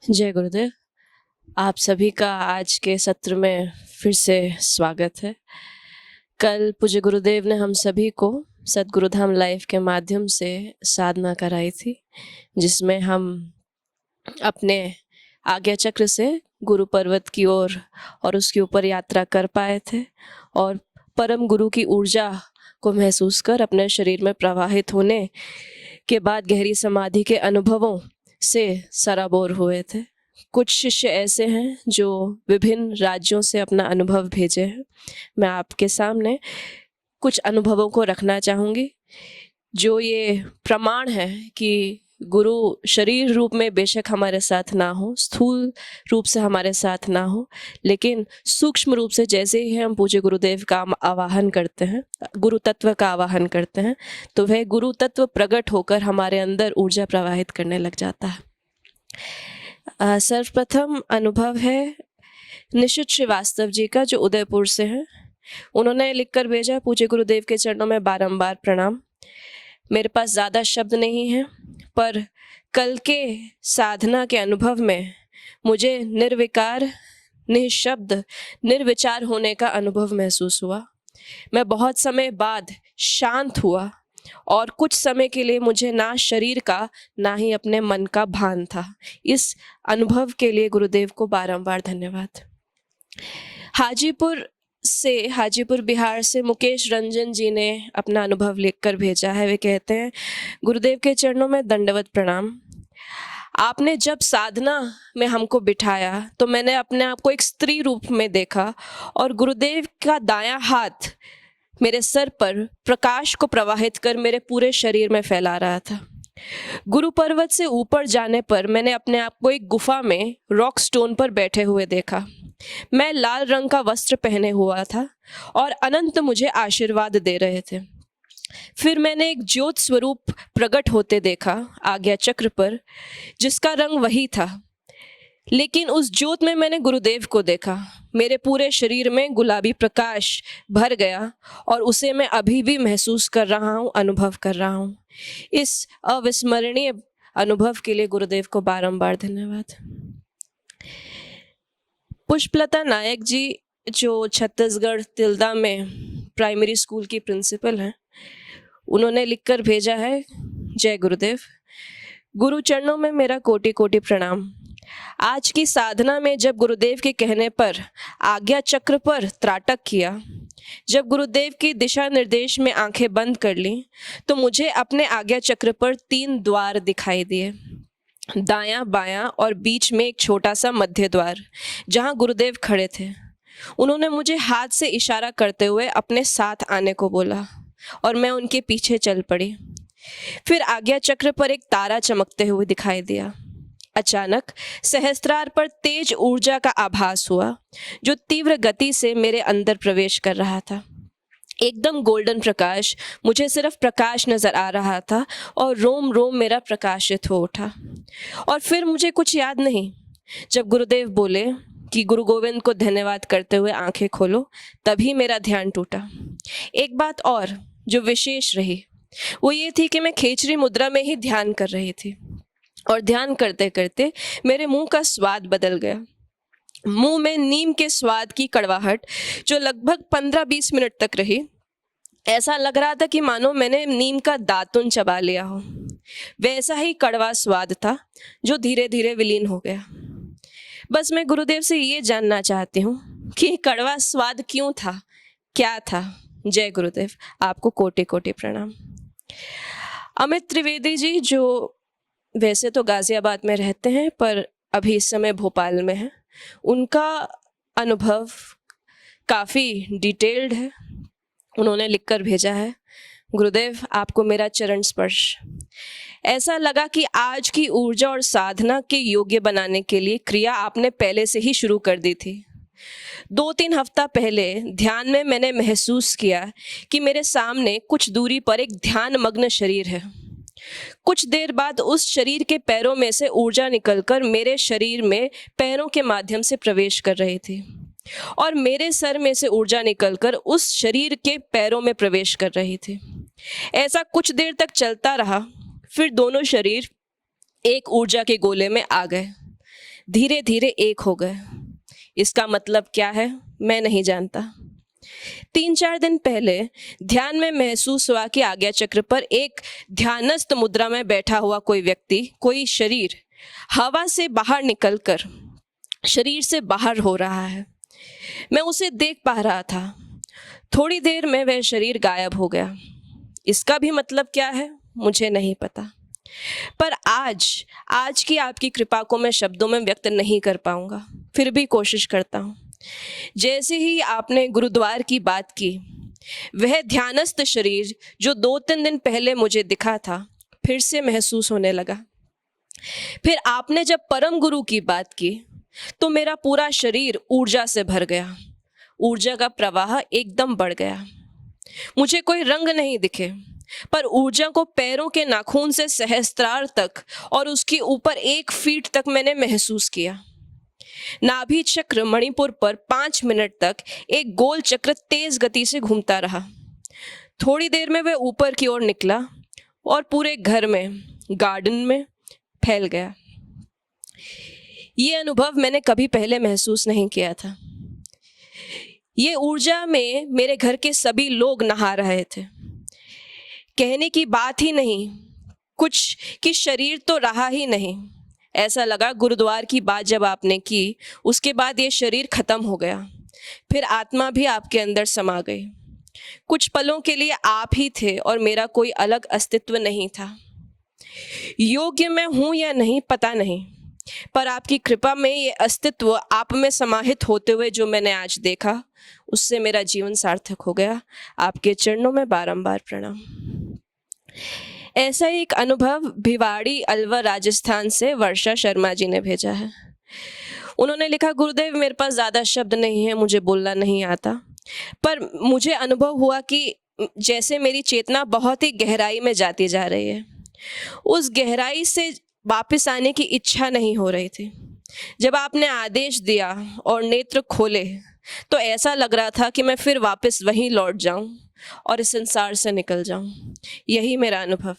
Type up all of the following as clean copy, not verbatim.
जय गुरुदेव। आप सभी का आज के सत्र में फिर से स्वागत है। कल पूज्य गुरुदेव ने हम सभी को सद्गुरुधाम लाइव के माध्यम से साधना कराई थी, जिसमें हम अपने आज्ञा चक्र से गुरु पर्वत की ओर और उसके ऊपर यात्रा कर पाए थे और परम गुरु की ऊर्जा को महसूस कर अपने शरीर में प्रवाहित होने के बाद गहरी समाधि के अनुभवों से सराबोर हुए थे। कुछ शिष्य ऐसे हैं जो विभिन्न राज्यों से अपना अनुभव भेजे हैं। मैं आपके सामने कुछ अनुभवों को रखना चाहूँगी, जो ये प्रमाण है कि गुरु शरीर रूप में बेशक हमारे साथ ना हो, स्थूल रूप से हमारे साथ ना हो, लेकिन सूक्ष्म रूप से जैसे ही हम पूज्य गुरुदेव का आवाहन करते हैं, गुरु तत्व का आवाहन करते हैं, तो वह गुरु तत्व प्रकट होकर हमारे अंदर ऊर्जा प्रवाहित करने लग जाता है। सर्वप्रथम अनुभव है निशित श्रीवास्तव जी का, जो उदयपुर से हैं। उन्होंने लिखकर भेजा, पूज्य गुरुदेव के चरणों में बारंबार प्रणाम। मेरे पास ज़्यादा शब्द नहीं हैं, पर कल के साधना के अनुभव में मुझे निर्विकार, निःशब्द, निर्विचार होने का अनुभव महसूस हुआ। मैं बहुत समय बाद शांत हुआ और कुछ समय के लिए मुझे ना शरीर का ना ही अपने मन का भान था। इस अनुभव के लिए गुरुदेव को बारंबार धन्यवाद। हाजीपुर बिहार से मुकेश रंजन जी ने अपना अनुभव लिखकर भेजा है। वे कहते हैं, गुरुदेव के चरणों में दंडवत प्रणाम। आपने जब साधना में हमको बिठाया तो मैंने अपने आप को एक स्त्री रूप में देखा और गुरुदेव का दायां हाथ मेरे सर पर प्रकाश को प्रवाहित कर मेरे पूरे शरीर में फैला रहा था। गुरु पर्वत से ऊपर जाने पर मैंने अपने आप को एक गुफा में रॉक स्टोन पर बैठे हुए देखा। मैं लाल रंग का वस्त्र पहने हुआ था और अनंत मुझे आशीर्वाद दे रहे थे। फिर मैंने एक ज्योत स्वरूप प्रकट होते देखा आज्ञा चक्र पर, जिसका रंग वही था, लेकिन उस ज्योत में मैंने गुरुदेव को देखा। मेरे पूरे शरीर में गुलाबी प्रकाश भर गया और उसे मैं अभी भी महसूस कर रहा हूँ, अनुभव कर रहा हूँ। इस अविस्मरणीय अनुभव के लिए गुरुदेव को बारंबार धन्यवाद। पुष्पलता नायक जी, जो छत्तीसगढ़ तिल्दा में प्राइमरी स्कूल की प्रिंसिपल हैं, उन्होंने लिखकर भेजा है, जय गुरुदेव। गुरु चरणों में मेरा कोटि कोटि प्रणाम। आज की साधना में जब गुरुदेव के कहने पर आज्ञा चक्र पर त्राटक किया, जब गुरुदेव की दिशा निर्देश में आंखें बंद कर ली, तो मुझे अपने आज्ञा चक्र पर 3 द्वार दिखाई दिए, दायां, बायां और बीच में एक छोटा सा मध्य द्वार, जहां गुरुदेव खड़े थे। उन्होंने मुझे हाथ से इशारा करते हुए अपने साथ आने को बोला और मैं उनके पीछे चल पड़ी। फिर आज्ञा चक्र पर एक तारा चमकते हुए दिखाई दिया। अचानक सहस्त्रार पर तेज ऊर्जा का आभास हुआ, जो तीव्र गति से मेरे अंदर प्रवेश कर रहा था। एकदम गोल्डन प्रकाश, मुझे सिर्फ प्रकाश नजर आ रहा था और रोम रोम मेरा प्रकाशित हो उठा। और फिर मुझे कुछ याद नहीं। जब गुरुदेव बोले कि गुरु गोविंद को धन्यवाद करते हुए आंखें खोलो, तभी मेरा ध्यान टूटा। एक बात और जो विशेष रही, वो ये थी कि मैं खेचरी मुद्रा में ही ध्यान कर रही थी और ध्यान करते करते मेरे मुंह का स्वाद बदल गया। मुंह में नीम के स्वाद की कड़वाहट जो लगभग 15-20 मिनट तक रही। ऐसा लग रहा था कि मानो मैंने नीम का दातुन चबा लिया हो। वैसा ही कड़वा स्वाद था जो धीरे धीरे विलीन हो गया। बस मैं गुरुदेव से ये जानना चाहती हूँ कि कड़वा स्वाद क्यों था, क्या था। जय गुरुदेव। आपको कोटि कोटि प्रणाम। अमित त्रिवेदी जी, जो वैसे तो गाजियाबाद में रहते हैं पर अभी इस समय भोपाल में हैं, उनका अनुभव काफ़ी डिटेल्ड है। उन्होंने लिखकर भेजा है, गुरुदेव आपको मेरा चरण स्पर्श। ऐसा लगा कि आज की ऊर्जा और साधना के योग्य बनाने के लिए क्रिया आपने पहले से ही शुरू कर दी थी। 2-3 हफ्ता पहले ध्यान में मैंने महसूस किया कि मेरे सामने कुछ दूरी पर एक ध्यान मग्न शरीर है। कुछ देर बाद उस शरीर के पैरों में से ऊर्जा निकलकर मेरे शरीर में पैरों के माध्यम से प्रवेश कर रही थी और मेरे सर में से ऊर्जा निकलकर उस शरीर के पैरों में प्रवेश कर रही थी। ऐसा कुछ देर तक चलता रहा। फिर दोनों शरीर एक ऊर्जा के गोले में आ गए। धीरे धीरे एक हो गए। इसका मतलब क्या है मैं नहीं जानता। 3-4 दिन पहले ध्यान में महसूस हुआ कि आज्ञा चक्र पर एक ध्यानस्थ मुद्रा में बैठा हुआ कोई व्यक्ति, कोई शरीर हवा से बाहर निकलकर शरीर से बाहर हो रहा है। मैं उसे देख पा रहा था। थोड़ी देर में वह शरीर गायब हो गया। इसका भी मतलब क्या है मुझे नहीं पता, पर आज की आपकी कृपा को मैं शब्दों में व्यक्त नहीं कर पाऊंगा, फिर भी कोशिश करता हूँ। जैसे ही आपने गुरुद्वार की बात की, वह ध्यानस्थ शरीर जो 2-3 दिन पहले मुझे दिखा था फिर से महसूस होने लगा। फिर आपने जब परम गुरु की बात की तो मेरा पूरा शरीर ऊर्जा से भर गया। ऊर्जा का प्रवाह एकदम बढ़ गया। मुझे कोई रंग नहीं दिखे, पर ऊर्जा को पैरों के नाखून से सहस्त्रार तक और उसके ऊपर 1 फीट तक मैंने महसूस किया। नाभि चक्र मणिपुर पर 5 मिनट तक एक गोल चक्र तेज गति से घूमता रहा। थोड़ी देर में वह ऊपर की ओर निकला और पूरे घर में, गार्डन में फैल गया। ये अनुभव मैंने कभी पहले महसूस नहीं किया था। ये ऊर्जा में मेरे घर के सभी लोग नहा रहे थे। कहने की बात ही नहीं, कुछ कि शरीर तो रहा ही नहीं। ऐसा लगा गुरुद्वार की बात जब आपने की, उसके बाद ये शरीर खत्म हो गया, फिर आत्मा भी आपके अंदर समा गई। कुछ पलों के लिए आप ही थे और मेरा कोई अलग अस्तित्व नहीं था। योग्य मैं हूं या नहीं पता नहीं, पर आपकी कृपा में ये अस्तित्व आप में समाहित होते हुए जो मैंने आज देखा, उससे मेरा जीवन सार्थक हो गया। आपके चरणों में बारंबार प्रणाम। ऐसा ही एक अनुभव भिवाड़ी, अलवर, राजस्थान से वर्षा शर्मा जी ने भेजा है। उन्होंने लिखा, गुरुदेव मेरे पास ज़्यादा शब्द नहीं है, मुझे बोलना नहीं आता, पर मुझे अनुभव हुआ कि जैसे मेरी चेतना बहुत ही गहराई में जाती जा रही है। उस गहराई से वापस आने की इच्छा नहीं हो रही थी। जब आपने आदेश दिया और नेत्र खोले तो ऐसा लग रहा था कि मैं फिर वापस वहीं लौट जाऊं और इस संसार से निकल जाऊं। यही मेरा अनुभव।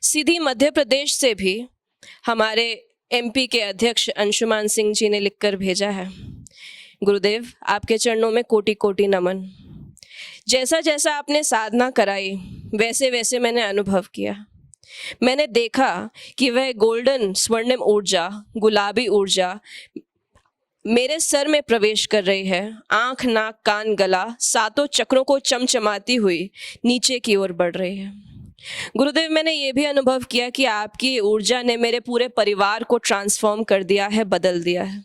सीधी मध्य प्रदेश से भी हमारे एमपी के अध्यक्ष अंशुमान सिंह जी ने लिखकर भेजा है, गुरुदेव आपके चरणों में कोटि कोटि नमन। जैसा जैसा आपने साधना कराई वैसे वैसे मैंने अनुभव किया। मैंने देखा कि वह गोल्डन स्वर्णिम ऊर्जा, गुलाबी ऊर्जा मेरे सर में प्रवेश कर रही है। आंख, नाक, कान, गला, 7 चक्रों को चमचमाती हुई नीचे की ओर बढ़ रही है। गुरुदेव मैंने ये भी अनुभव किया कि आपकी ऊर्जा ने मेरे पूरे परिवार को ट्रांसफॉर्म कर दिया है, बदल दिया है।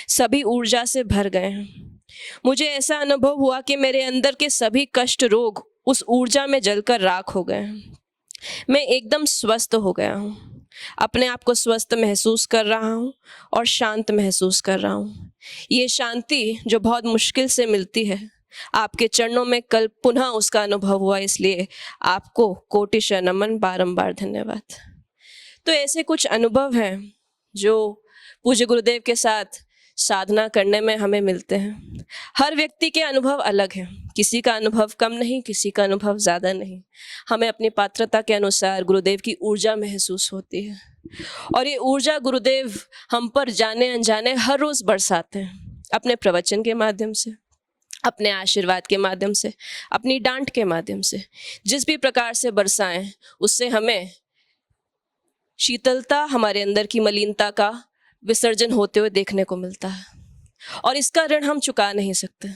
सभी ऊर्जा से भर गए हैं। मुझे ऐसा अनुभव हुआ कि मेरे अंदर के सभी कष्ट, रोग उस ऊर्जा में जलकर राख हो गए हैं। मैं एकदम स्वस्थ हो गया हूँ। अपने आप को स्वस्थ महसूस कर रहा हूँ और शांत महसूस कर रहा हूँ। ये शांति जो बहुत मुश्किल से मिलती है, आपके चरणों में कल पुनः उसका अनुभव हुआ, इसलिए आपको कोटिशः नमन, बारंबार धन्यवाद। तो ऐसे कुछ अनुभव हैं जो पूज्य गुरुदेव के साथ साधना करने में हमें मिलते हैं। हर व्यक्ति के अनुभव अलग हैं, किसी का अनुभव कम नहीं, किसी का अनुभव ज़्यादा नहीं। हमें अपनी पात्रता के अनुसार गुरुदेव की ऊर्जा महसूस होती है और ये ऊर्जा गुरुदेव हम पर जाने अनजाने हर रोज़ बरसाते हैं, अपने प्रवचन के माध्यम से, अपने आशीर्वाद के माध्यम से, अपनी डांट के माध्यम से। जिस भी प्रकार से बरसाएं उससे हमें शीतलता, हमारे अंदर की मलिनता का विसर्जन होते हुए देखने को मिलता है और इसका ऋण हम चुका नहीं सकते।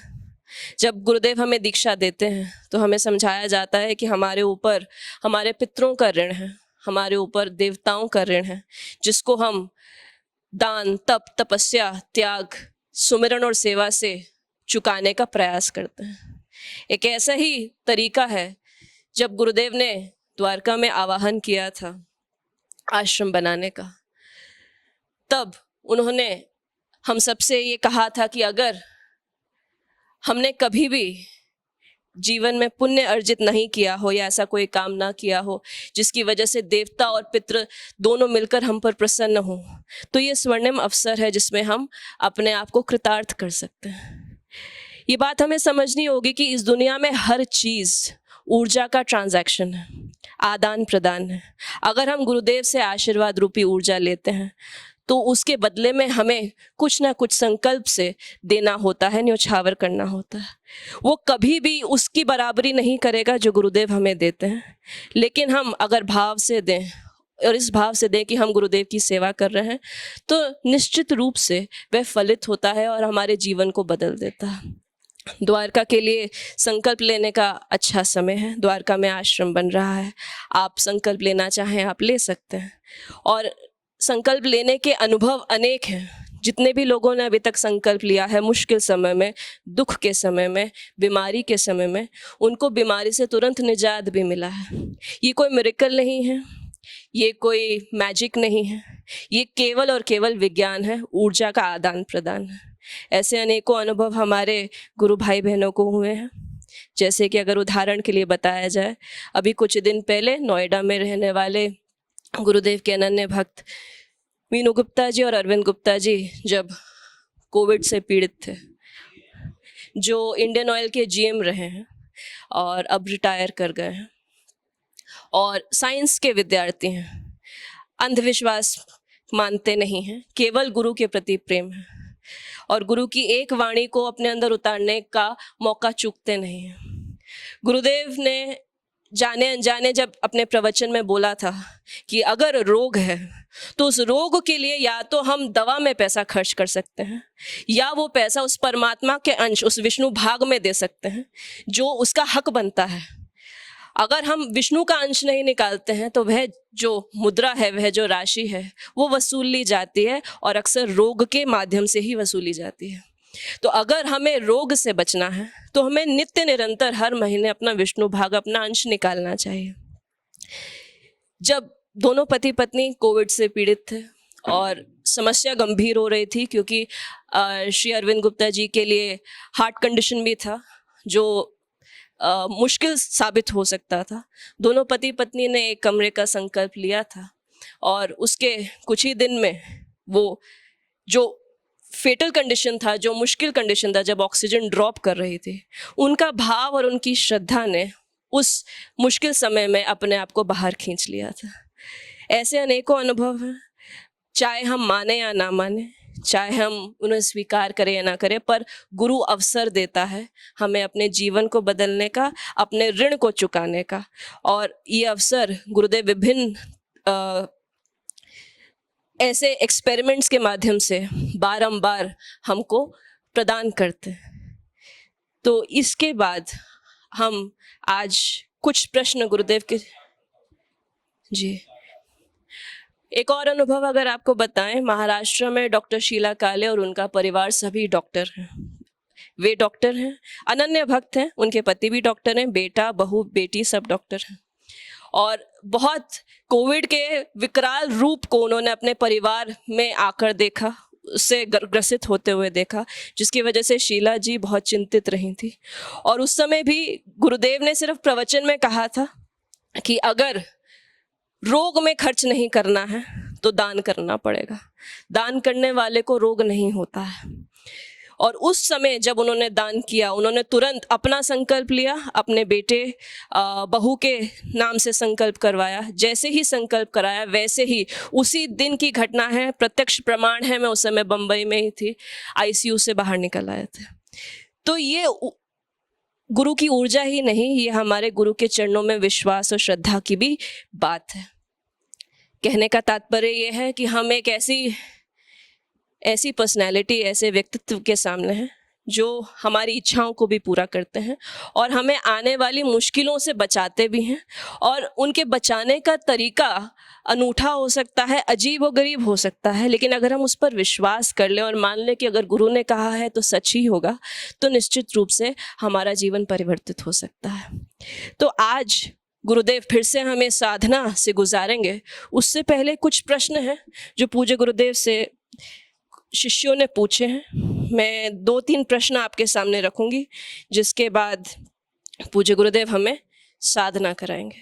जब गुरुदेव हमें दीक्षा देते हैं तो हमें समझाया जाता है कि हमारे ऊपर हमारे पितरों का ऋण है, हमारे ऊपर देवताओं का ऋण है, जिसको हम दान, तप, तपस्या, त्याग, सुमिरन और सेवा से चुकाने का प्रयास करते हैं। एक ऐसा ही तरीका है जब गुरुदेव ने द्वारका में आवाहन किया था आश्रम बनाने का, तब उन्होंने हम सबसे ये कहा था कि अगर हमने कभी भी जीवन में पुण्य अर्जित नहीं किया हो या ऐसा कोई काम ना किया हो जिसकी वजह से देवता और पितृ दोनों मिलकर हम पर प्रसन्न हो, तो ये स्वर्णिम अवसर है जिसमें हम अपने आप को कृतार्थ कर सकते हैं। ये बात हमें समझनी होगी कि इस दुनिया में हर चीज़ ऊर्जा का ट्रांजैक्शन है, आदान प्रदान है। अगर हम गुरुदेव से आशीर्वाद रूपी ऊर्जा लेते हैं तो उसके बदले में हमें कुछ ना कुछ संकल्प से देना होता है, न्योछावर करना होता है। वो कभी भी उसकी बराबरी नहीं करेगा जो गुरुदेव हमें देते हैं, लेकिन हम अगर भाव से दें और इस भाव से दें कि हम गुरुदेव की सेवा कर रहे हैं, तो निश्चित रूप से वह फलित होता है और हमारे जीवन को बदल देता है। द्वारका के लिए संकल्प लेने का अच्छा समय है। द्वारका में आश्रम बन रहा है, आप संकल्प लेना चाहें आप ले सकते हैं। और संकल्प लेने के अनुभव अनेक हैं। जितने भी लोगों ने अभी तक संकल्प लिया है, मुश्किल समय में, दुख के समय में, बीमारी के समय में, उनको बीमारी से तुरंत निजात भी मिला है। ये कोई मिरेकल नहीं है, ये कोई मैजिक नहीं है, ये केवल और केवल विज्ञान है, ऊर्जा का आदान प्रदान है। ऐसे अनेकों अनुभव हमारे गुरु भाई बहनों को हुए हैं। जैसे कि अगर उदाहरण के लिए बताया जाए, अभी कुछ दिन पहले नोएडा में रहने वाले गुरुदेव के अनन्य भक्त मीनू गुप्ता जी और अरविंद गुप्ता जी जब कोविड से पीड़ित थे, जो इंडियन ऑयल के जीएम रहे हैं और अब रिटायर कर गए हैं और साइंस के विद्यार्थी हैं, अंधविश्वास मानते नहीं हैं, केवल गुरु के प्रति प्रेम है और गुरु की एक वाणी को अपने अंदर उतारने का मौका चूकते नहीं हैं। गुरुदेव ने जाने अनजाने जब अपने प्रवचन में बोला था कि अगर रोग है तो उस रोग के लिए या तो हम दवा में पैसा खर्च कर सकते हैं या वो पैसा उस परमात्मा के अंश, उस विष्णु भाग में दे सकते हैं जो उसका हक बनता है। अगर हम विष्णु का अंश नहीं निकालते हैं तो वह जो मुद्रा है, वह जो राशि है, वो वसूल ली जाती है और अक्सर रोग के माध्यम से ही वसूली जाती है। तो अगर हमें रोग से बचना है तो हमें नित्य निरंतर हर महीने अपना विष्णु भाग, अपना अंश निकालना चाहिए। जब दोनों पति पत्नी कोविड से पीड़ित थे और समस्या गंभीर हो रही थी, क्योंकि श्री अरविंद गुप्ता जी के लिए हार्ट कंडीशन भी था जो मुश्किल साबित हो सकता था, दोनों पति पत्नी ने एक कमरे का संकल्प लिया था और उसके कुछ ही दिन में वो जो फेटल कंडीशन था, जो मुश्किल कंडीशन था, जब ऑक्सीजन ड्रॉप कर रही थी, उनका भाव और उनकी श्रद्धा ने उस मुश्किल समय में अपने आप को बाहर खींच लिया था। ऐसे अनेकों अनुभव हैं, चाहे हम माने या ना माने, चाहे हम उन्हें स्वीकार करें या ना करें, पर गुरु अवसर देता है हमें अपने जीवन को बदलने का, अपने ऋण को चुकाने का। और ये अवसर गुरुदेव विभिन्न ऐसे एक्सपेरिमेंट्स के माध्यम से बारंबार हमको प्रदान करते हैं। तो इसके बाद हम आज कुछ प्रश्न गुरुदेव के जी एक और अनुभव अगर आपको बताएं, महाराष्ट्र में डॉक्टर शीला काले और उनका परिवार सभी डॉक्टर हैं। वे डॉक्टर हैं, अनन्य भक्त हैं, उनके पति भी डॉक्टर हैं, बेटा बहू बेटी सब डॉक्टर हैं और बहुत कोविड के विकराल रूप को उन्होंने अपने परिवार में आकर देखा, उससे ग्रसित होते हुए देखा, जिसकी वजह से शीला जी बहुत चिंतित रही थी। और उस समय भी गुरुदेव ने सिर्फ प्रवचन में कहा था कि अगर रोग में खर्च नहीं करना है तो दान करना पड़ेगा, दान करने वाले को रोग नहीं होता है। और उस समय जब उन्होंने दान किया, उन्होंने तुरंत अपना संकल्प लिया, अपने बेटे बहू के नाम से संकल्प करवाया। जैसे ही संकल्प कराया वैसे ही उसी दिन की घटना है, प्रत्यक्ष प्रमाण है, मैं उस समय बम्बई में ही थी, आईसीयू से बाहर निकल आए थे। तो ये गुरु की ऊर्जा ही नहीं, ये हमारे गुरु के चरणों में विश्वास और श्रद्धा की भी बात है। कहने का तात्पर्य ये है कि हम एक ऐसी पर्सनैलिटी, ऐसे व्यक्तित्व के सामने हैं जो हमारी इच्छाओं को भी पूरा करते हैं और हमें आने वाली मुश्किलों से बचाते भी हैं। और उनके बचाने का तरीका अनूठा हो सकता है, अजीब व गरीब हो सकता है, लेकिन अगर हम उस पर विश्वास कर लें और मान लें कि अगर गुरु ने कहा है तो सच ही होगा, तो निश्चित रूप से हमारा जीवन परिवर्तित हो सकता है। तो आज गुरुदेव फिर से हमें साधना से गुजारेंगे। उससे पहले कुछ प्रश्न हैं जो पूज्य गुरुदेव से शिष्यों ने पूछे हैं। मैं 2-3 प्रश्न आपके सामने रखूंगी, जिसके बाद पूज्य गुरुदेव हमें साधना कराएंगे।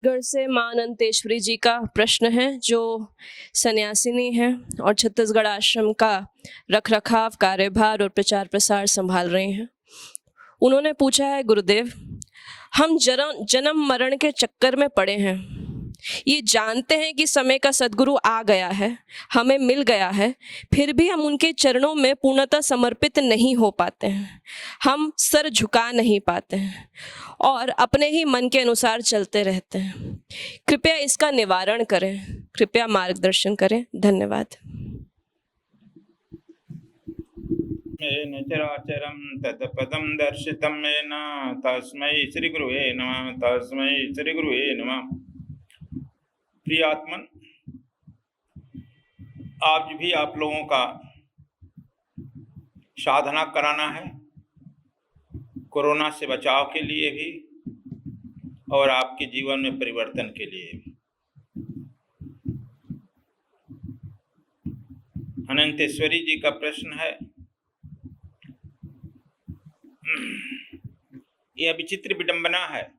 गढ़ से मां अनंतेश्वरी जी का प्रश्न है, जो सन्यासिनी है और छत्तीसगढ़ आश्रम का रखरखाव, कार्यभार और प्रचार प्रसार संभाल रही हैं। उन्होंने पूछा है, गुरुदेव, हम जन्म मरण के चक्कर में पड़े हैं। ये जानते हैं कि समय का सद्गुरु आ गया है, हमें मिल गया है, फिर भी हम उनके चरणों में पूर्णतः समर्पित नहीं हो पाते हैं। हम सर झुका नहीं पाते हैं और अपने ही मन के अनुसार चलते रहते हैं। कृपया इसका निवारण करें, कृपया मार्गदर्शन करें। धन्यवाद। येन चराचरं तत्पदं दर्शितं येन तस्मै श्रीगुरुवे नमः, तस्मै श्रीगुरुवे नमः। प्रिय आत्मन, आज भी आप लोगों का साधना कराना है, कोरोना से बचाव के लिए भी और आपके जीवन में परिवर्तन के लिए भी। अनंतेश्वरी जी का प्रश्न है, यह विचित्र विडंबना है।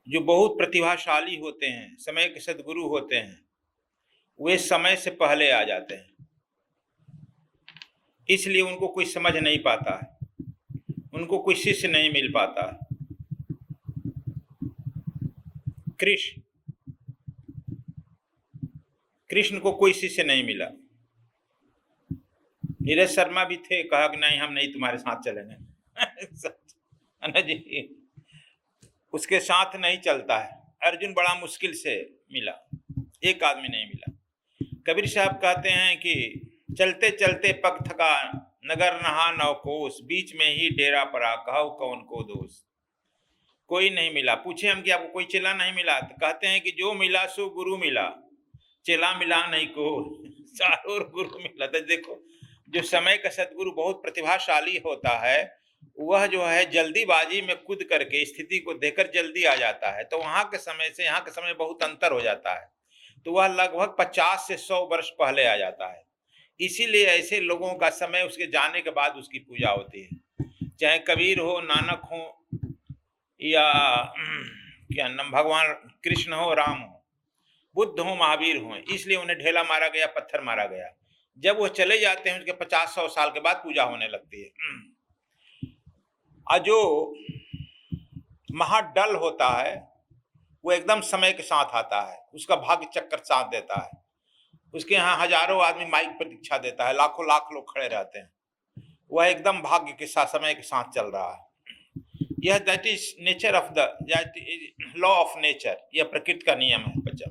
जो बहुत प्रतिभाशाली होते हैं, समय के सद्गुरु होते हैं, वे समय से पहले आ जाते हैं, इसलिए उनको कोई समझ नहीं पाता है, उनको कोई शिष्य नहीं मिल पाता है। कृष्ण को कोई शिष्य नहीं मिला। नीरज शर्मा भी थे, कहा कि नहीं, हम नहीं तुम्हारे साथ चलेंगे। है ना जी, उसके साथ नहीं चलता है। अर्जुन बड़ा मुश्किल से मिला, एक आदमी नहीं मिला। कबीर साहब कहते हैं कि चलते चलते पग थका, नगर नहा नवकोस, बीच में ही डेरा पड़ा, कहो कौन को दोष। कोई नहीं मिला। पूछे हम कि आपको कोई चेला नहीं मिला? तो कहते हैं कि जो मिला सो गुरु मिला, चेला मिला नहीं को, चारों गुरु मिला। तो देखो, जो समय का सद्गुरु बहुत प्रतिभाशाली होता है, वह जो है जल्दीबाजी में कूद करके स्थिति को देखकर जल्दी आ जाता है, तो वहां के समय से यहाँ के समय बहुत अंतर हो जाता है। तो वह लगभग 50 से 100 वर्ष पहले आ जाता है। इसीलिए ऐसे लोगों का समय उसके जाने के बाद उसकी पूजा होती है। चाहे कबीर हो, नानक हो, या क्या नाम, भगवान कृष्ण हो, राम हो, बुद्ध हो, महावीर हो, इसलिए उन्हें ढेला मारा गया, पत्थर मारा गया। जब वो चले जाते हैं, उसके 50-100 साल के बाद पूजा होने लगती है। और जो महाडल होता है, वो एकदम समय के साथ आता है, उसका भाग्य चक्कर साथ देता है। उसके यहाँ हजारों आदमी माइक पर दीक्षा देता है, लाखों लाख लोग खड़े रहते हैं, वह एकदम भाग्य के साथ, समय के साथ चल रहा है। यह that is nature of the law of nature, यह प्रकृति का नियम है बच्चा।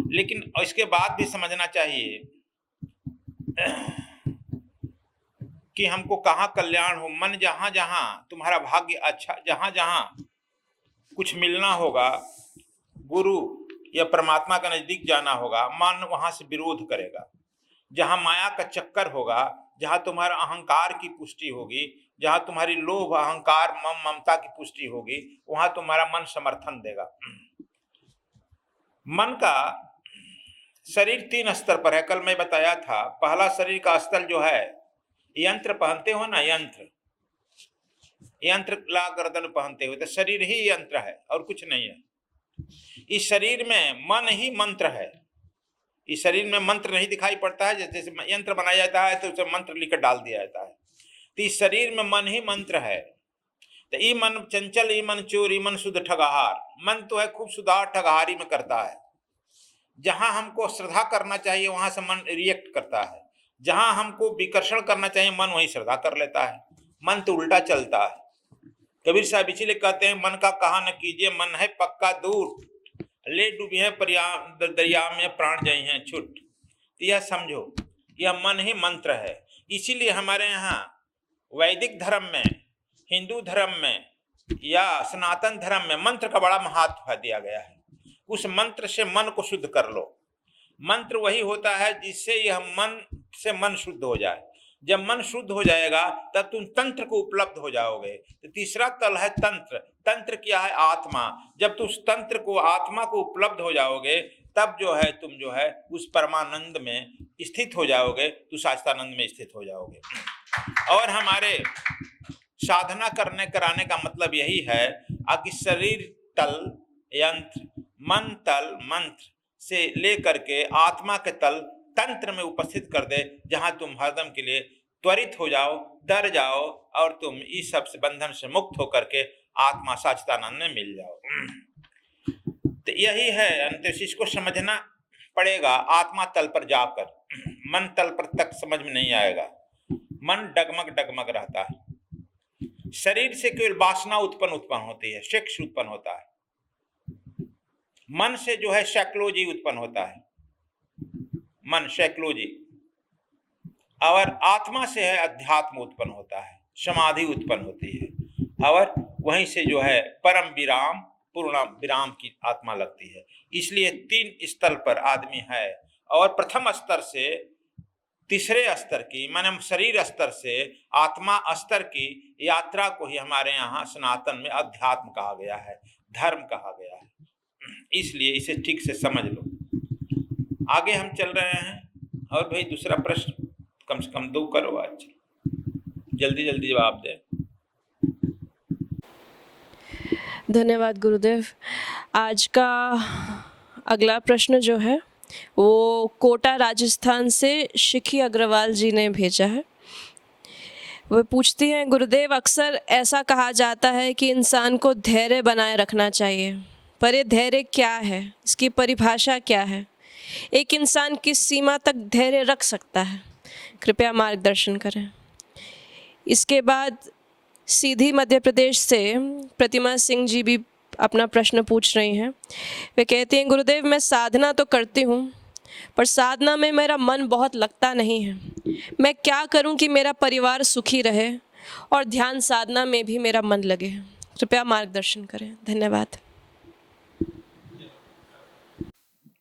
लेकिन इसके बाद भी समझना चाहिए कि हमको कहाँ कल्याण हो। मन जहां जहां तुम्हारा भाग्य अच्छा, जहां जहां कुछ मिलना होगा, गुरु या परमात्मा का नजदीक जाना होगा, मन वहां से विरोध करेगा। जहां माया का चक्कर होगा, जहां तुम्हारा अहंकार की पुष्टि होगी, जहां तुम्हारी लोभ, अहंकार, ममता की पुष्टि होगी, वहां तुम्हारा मन समर्थन देगा। मन का शरीर 3 स्तर पर है। कल मैं बताया था, पहला शरीर का स्तर जो है, यंत्र पहनते हो ना, यंत्र ला गर्दन पहनते हो, तो शरीर ही यंत्र है और कुछ नहीं है। इस शरीर में मन ही मंत्र है। इस शरीर में मंत्र नहीं दिखाई पड़ता है। जैसे यंत्र बनाया जाता है तो उसे मंत्र लिखकर डाल दिया जाता है, तो इस शरीर में मन ही मंत्र है। तो ई मन चंचल, ई मन चोर, ई मन शुद्ध ठगहार। मन तो है खूब सुधार ठगहारी में करता है। जहां हमको श्रद्धा करना चाहिए वहां से मन रिएक्ट करता है, जहां हमको विकर्षण करना चाहिए मन वहीं श्रद्धा कर लेता है। मन तो उल्टा चलता है। कबीर साहब इसीलिए कहते हैं, मन का कहा न कीजिए, मन है पक्का दूर, ले डूबी है दरिया में प्राण जाई हैं छुट। यह समझो, यह मन ही मंत्र है। इसीलिए हमारे यहाँ वैदिक धर्म में, हिंदू धर्म में या सनातन धर्म में मंत्र का बड़ा महत्व दिया गया है। उस मंत्र से मन को शुद्ध कर लो। मंत्र वही होता है जिससे यह मन से मन शुद्ध हो जाए। जब मन शुद्ध हो जाएगा तब तुम तंत्र को उपलब्ध हो जाओगे। तो तीसरा तल है तंत्र। तंत्र क्या है? आत्मा। जब तुम उस तंत्र को, आत्मा को उपलब्ध हो जाओगे, तब जो है तुम जो है उस परमानंद में स्थित हो जाओगे, तुम शास्त्रानंद में स्थित हो जाओगे। और हमारे साधना करने कराने का मतलब यही है कि शरीर तल यंत्र, मन तल मंत्र से लेकर के आत्मा के तल तंत्र में उपस्थित कर दे, जहां तुम हरदम के लिए त्वरित हो जाओ, डर जाओ और तुम इस सब से बंधन से मुक्त होकर के आत्मा सच्चिदानंद में मिल जाओ। तो यही है अंत, इसको समझना पड़ेगा। आत्मा तल पर जाकर, मन तल पर तक समझ में नहीं आएगा, मन डगमग डगमग रहता है। शरीर से केवल वासना उत्पन्न होती है, सेक्स उत्पन्न होता है। मन से जो है साइकोलॉजी उत्पन्न होता है, मन साइकोलॉजी, और आत्मा से है अध्यात्म उत्पन्न होता है, समाधि उत्पन्न होती है, और वहीं से जो है परम विराम, पूर्ण विराम की आत्मा लगती है। इसलिए 3 स्तर पर आदमी है, और प्रथम स्तर से तीसरे स्तर की, माने शरीर स्तर से आत्मा स्तर की यात्रा को ही हमारे यहाँ सनातन में अध्यात्म कहा गया है, धर्म कहा गया है। इसलिए इसे ठीक से समझ लो। आगे हम चल रहे हैं, और भाई दूसरा प्रश्न कम से कम 2 करो, आज जल्दी जल्दी जवाब दे। धन्यवाद गुरुदेव। आज का अगला प्रश्न जो है वो कोटा राजस्थान से शिखी अग्रवाल जी ने भेजा है। वो पूछती हैं, गुरुदेव अक्सर ऐसा कहा जाता है कि इंसान को धैर्य बनाए रखना चाहिए, पर ये धैर्य क्या है, इसकी परिभाषा क्या है, एक इंसान किस सीमा तक धैर्य रख सकता है, कृपया मार्गदर्शन करें। इसके बाद सीधी मध्य प्रदेश से प्रतिमा सिंह जी भी अपना प्रश्न पूछ रही हैं। वे कहती हैं, गुरुदेव मैं साधना तो करती हूँ, पर साधना में मेरा मन बहुत लगता नहीं है। मैं क्या करूँ कि मेरा परिवार सुखी रहे और ध्यान साधना में भी मेरा मन लगे, कृपया मार्गदर्शन करें। धन्यवाद।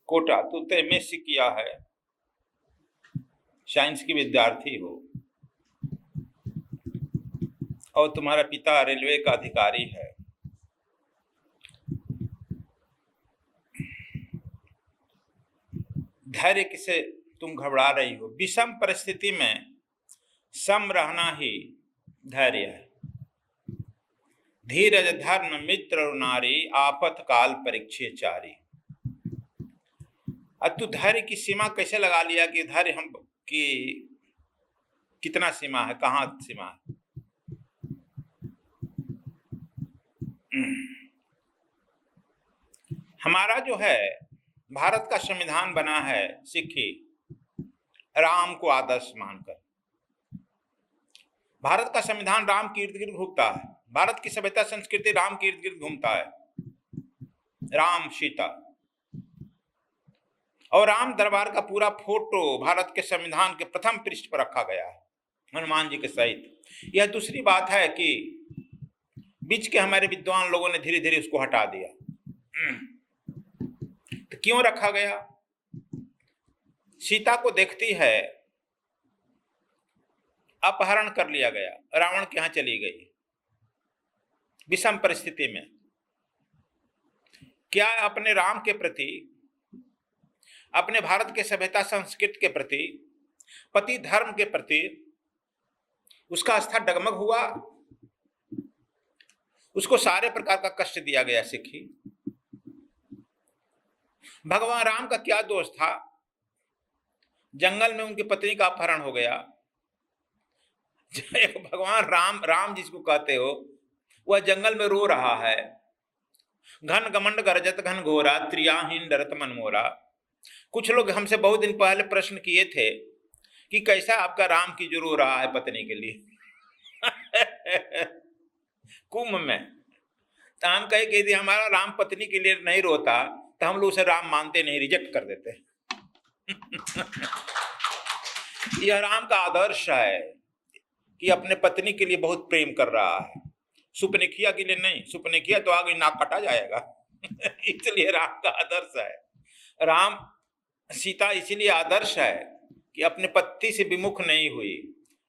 कोटा तू तो एमएससी किया है, साइंस की विद्यार्थी हो, और तुम्हारा पिता रेलवे का अधिकारी है। धैर्य किसे तुम घबरा रही हो? विषम परिस्थिति में सम रहना ही धैर्य है। धीरज धर्म मित्र और नारी, आपत काल परीक्षे चारी। अब तू धैर्य की सीमा कैसे लगा लिया कि धैर्य हम की कितना सीमा है, कहाँ सीमा है? हमारा जो है भारत का संविधान बना है सिक्खी राम को आदर्श मानकर। भारत का संविधान राम के इर्द गिर्द घूमता है, भारत की सभ्यता संस्कृति राम के इर्द गिर्द घूमता है। राम सीता और राम दरबार का पूरा फोटो भारत के संविधान के प्रथम पृष्ठ पर रखा गया है, हनुमान जी के सहित। यह दूसरी बात है कि बीच के हमारे विद्वान लोगों ने धीरे धीरे उसको हटा दिया। तो क्यों रखा गया? सीता को देखती है, अपहरण कर लिया गया, रावण के यहां चली गई विषम परिस्थिति में। क्या अपने राम के प्रति, अपने भारत के सभ्यता संस्कृति के प्रति, पति धर्म के प्रति उसका आस्था डगमग हुआ? उसको सारे प्रकार का कष्ट दिया गया सिक्खी। भगवान राम का क्या दोष था? जंगल में उनकी पत्नी का अपहरण हो गया। भगवान राम जिसको कहते हो, वह जंगल में रो रहा है। घन गमंड गरजत घन घोरा, त्रियाहीन डरत मन मोरा। कुछ लोग हमसे बहुत दिन पहले प्रश्न किए थे कि कैसा आपका राम की जो रो रहा है पत्नी के लिए कुंभ में। तो हम कहे कि यदि हमारा राम पत्नी के लिए नहीं रोता तो हम लोग उसे राम मानते नहीं, रिजेक्ट कर देते। यह राम का आदर्श है कि अपने पत्नी के लिए बहुत प्रेम कर रहा है, सुपनेखिया के लिए नहीं। सुपनेखिया तो आगे नाक कटा जाएगा इसलिए राम का आदर्श है। राम सीता इसीलिए आदर्श है कि अपने पति से विमुख नहीं हुई।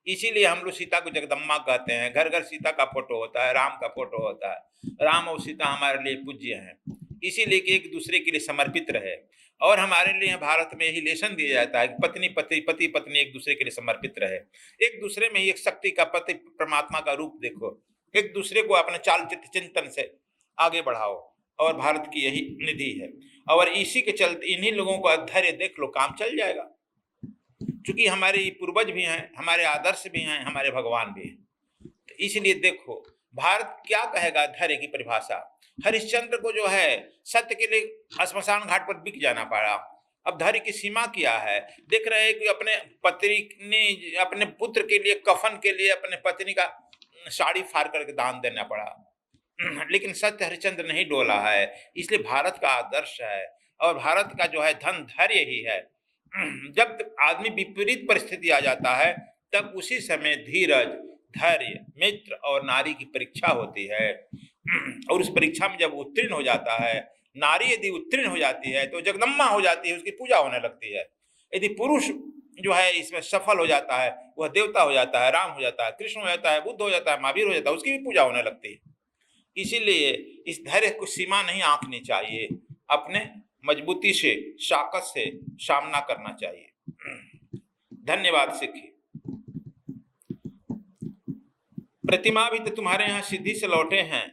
इसीलिए हम लोग सीता को जगदम्बा कहते हैं। घर घर सीता का फोटो होता है, राम का फोटो होता है। राम और सीता हमारे लिए पूज्य हैं। इसीलिए कि एक दूसरे के लिए समर्पित रहे। और हमारे लिए भारत में यही लेसन दिया जाता है कि पति पत्नी एक दूसरे के लिए समर्पित रहे। एक दूसरे में ही एक शक्ति का, पति परमात्मा का रूप देखो, एक दूसरे को अपने चाल चिंतन से आगे बढ़ाओ, और भारत की यही निधि है। और इसी के चलते इन्हीं लोगों को धैर्य देख लो, काम चल जाएगा। क्योंकि हमारे पूर्वज भी हैं, हमारे आदर्श भी हैं, हमारे भगवान भी हैं। तो इसलिए देखो भारत क्या कहेगा धैर्य की परिभाषा। हरिश्चंद्र को जो है सत्य के लिए श्मशान घाट पर बिक जाना पड़ा। अब धैर्य की सीमा क्या है? देख रहे हैं कि अपने पत्नी, अपने पुत्र के लिए, कफन के लिए अपने पत्नी का साड़ी फाड़ करके दान देना पड़ा। लेकिन सत्य हरिश्चंद्र नहीं डोला है। इसलिए भारत का आदर्श है, और भारत का जो है धन धैर्य ही है। जब आदमी विपरीत परिस्थिति आ जाता है तब उसी समय धीरज, धैर्य, मित्र और नारी की परीक्षा होती है। और उस परीक्षा में जब उत्तीर्ण हो जाता है, नारी यदि उत्तीर्ण हो जाती है तो जगदम्बा हो जाती है, उसकी पूजा होने लगती है। यदि पुरुष जो है इसमें सफल हो जाता है, वह देवता हो जाता है, राम हो जाता है, कृष्ण हो जाता है, बुद्ध हो जाता है, महावीर हो जाता है, उसकी भी पूजा होने लगती है। इसीलिए इस धैर्य को सीमा नहीं आंकनी चाहिए, अपने मजबूती से, शाकत से सामना करना चाहिए। धन्यवाद सिखी। प्रतिमा भी तो तुम्हारे यहाँ सिद्धि से लौटे हैं।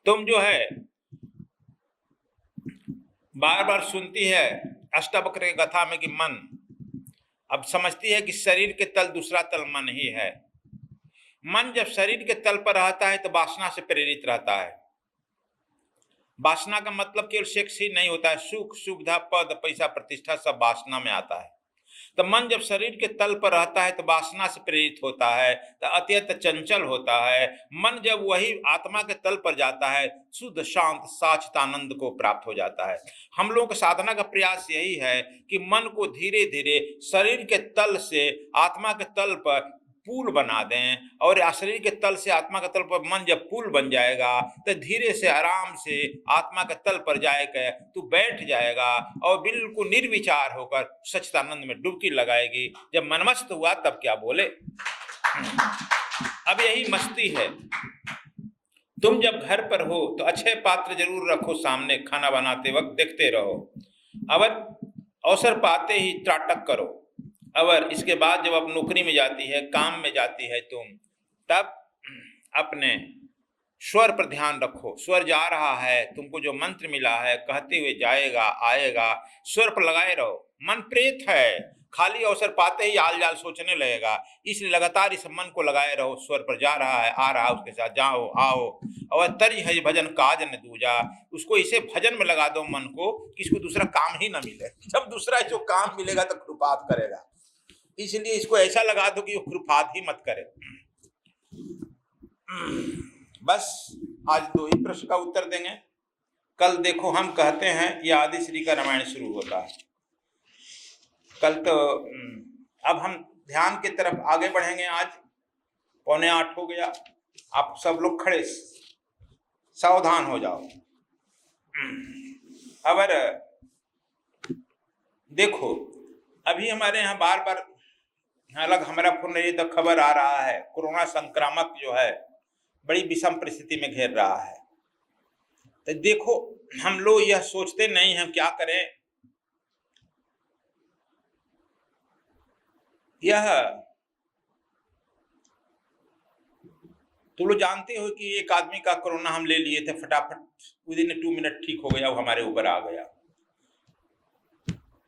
तुम जो है बार बार सुनती है अष्टावक्र की कथा में कि मन, अब समझती है कि शरीर के तल दूसरा तल मन ही है। मन जब शरीर के तल पर रहता है तो वासना से प्रेरित रहता है। वासना का मतलब केवल सेक्स ही नहीं होता है, सुख, सुविधा, पद, पैसा, प्रतिष्ठा सब वासना में आता है। तो मन जब शरीर के तल पर रहता है तो वासना से प्रेरित होता है, तो अत्यंत चंचल होता है। मन जब वही आत्मा के तल पर जाता है, शुद्ध शांत साचिदानंद को प्राप्त हो जाता है। हम लोगों का साधना का प्रयास यही है कि मन को धीरे धीरे शरीर के तल से आत्मा के तल पर पुल बना दें, और शरीर के तल से आत्मा के तल पर मन जब पुल बन जाएगा तो धीरे से आराम से आत्मा के तल पर जाएगा, तू बैठ जाएगा और बिल्कुल निर्विचार होकर सच्चिदानंद में डुबकी लगाएगी। जब मनमस्त हुआ तब क्या बोले। अब यही मस्ती है। तुम जब घर पर हो तो अच्छे पात्र जरूर रखो सामने, खाना बनाते वक्त देखते रहो। अगर अवसर पाते ही त्राटक करो। अगर इसके बाद जब आप नौकरी में जाती है, काम में जाती है तुम, तब अपने स्वर पर ध्यान रखो। स्वर जा रहा है, तुमको जो मंत्र मिला है कहते हुए जाएगा, आएगा, स्वर पर लगाए रहो। मन प्रेत है, खाली अवसर पाते ही आल जाल सोचने लगेगा। इसलिए लगातार इस मन को लगाए रहो, स्वर पर जा रहा है, आ रहा है, उसके साथ जाओ आओ। और तर्ज है भजन काज न दूजा, उसको इसे भजन में लगा दो मन को कि इसको दूसरा काम ही न मिले। जब दूसरा जो काम मिलेगा तो खुरपात करेगा, इसलिए इसको ऐसा लगा दो कि वो खुरपात ही मत करे। बस आज 2 ही प्रश्न का उत्तर देंगे। कल देखो हम कहते हैं ये आदि श्री का रामायण शुरू होता है। कल तो अब हम ध्यान की तरफ आगे बढ़ेंगे। आज 7:45 हो गया। आप सब लोग खड़े सावधान हो जाओ। अगर देखो अभी हमारे यहाँ बार बार, हालांकि हमारा फोन नहीं तो खबर आ रहा है कोरोना संक्रामक जो है बड़ी विषम परिस्थिति में घेर रहा है। तो देखो हम लोग यह सोचते नहीं हम क्या करें। यह तो लोग जानते हो कि एक आदमी का कोरोना हम ले लिए थे, फटाफट विदिन 2 मिनट ठीक हो गया, वो हमारे ऊपर आ गया।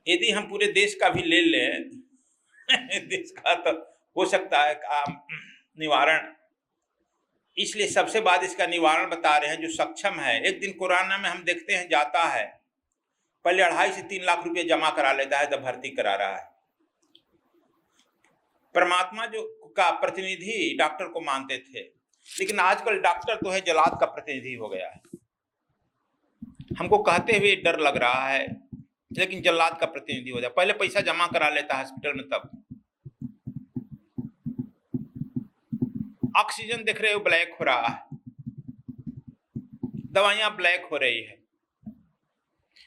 यदि हम पूरे देश का भी ले लें देश का तो हो सकता है निवारण। इसलिए सबसे बाद इसका निवारण बता रहे हैं जो सक्षम है। एक दिन कोरोना में हम देखते हैं जाता है, पहले 2.5 से 3 लाख रुपए जमा करा लेता है, तब भर्ती करा रहा है। परमात्मा जो का प्रतिनिधि डॉक्टर को मानते थे, लेकिन आजकल डॉक्टर तो है जल्लाद का प्रतिनिधि हो गया है। हमको कहते हुए डर लग रहा है, लेकिन जल्लाद का प्रतिनिधि हो जाए। पहले पैसा जमा करा लेता है हॉस्पिटल में, तब ऑक्सीजन देख रहे हो ब्लैक हो रहा है, दवाइयां ब्लैक हो रही है।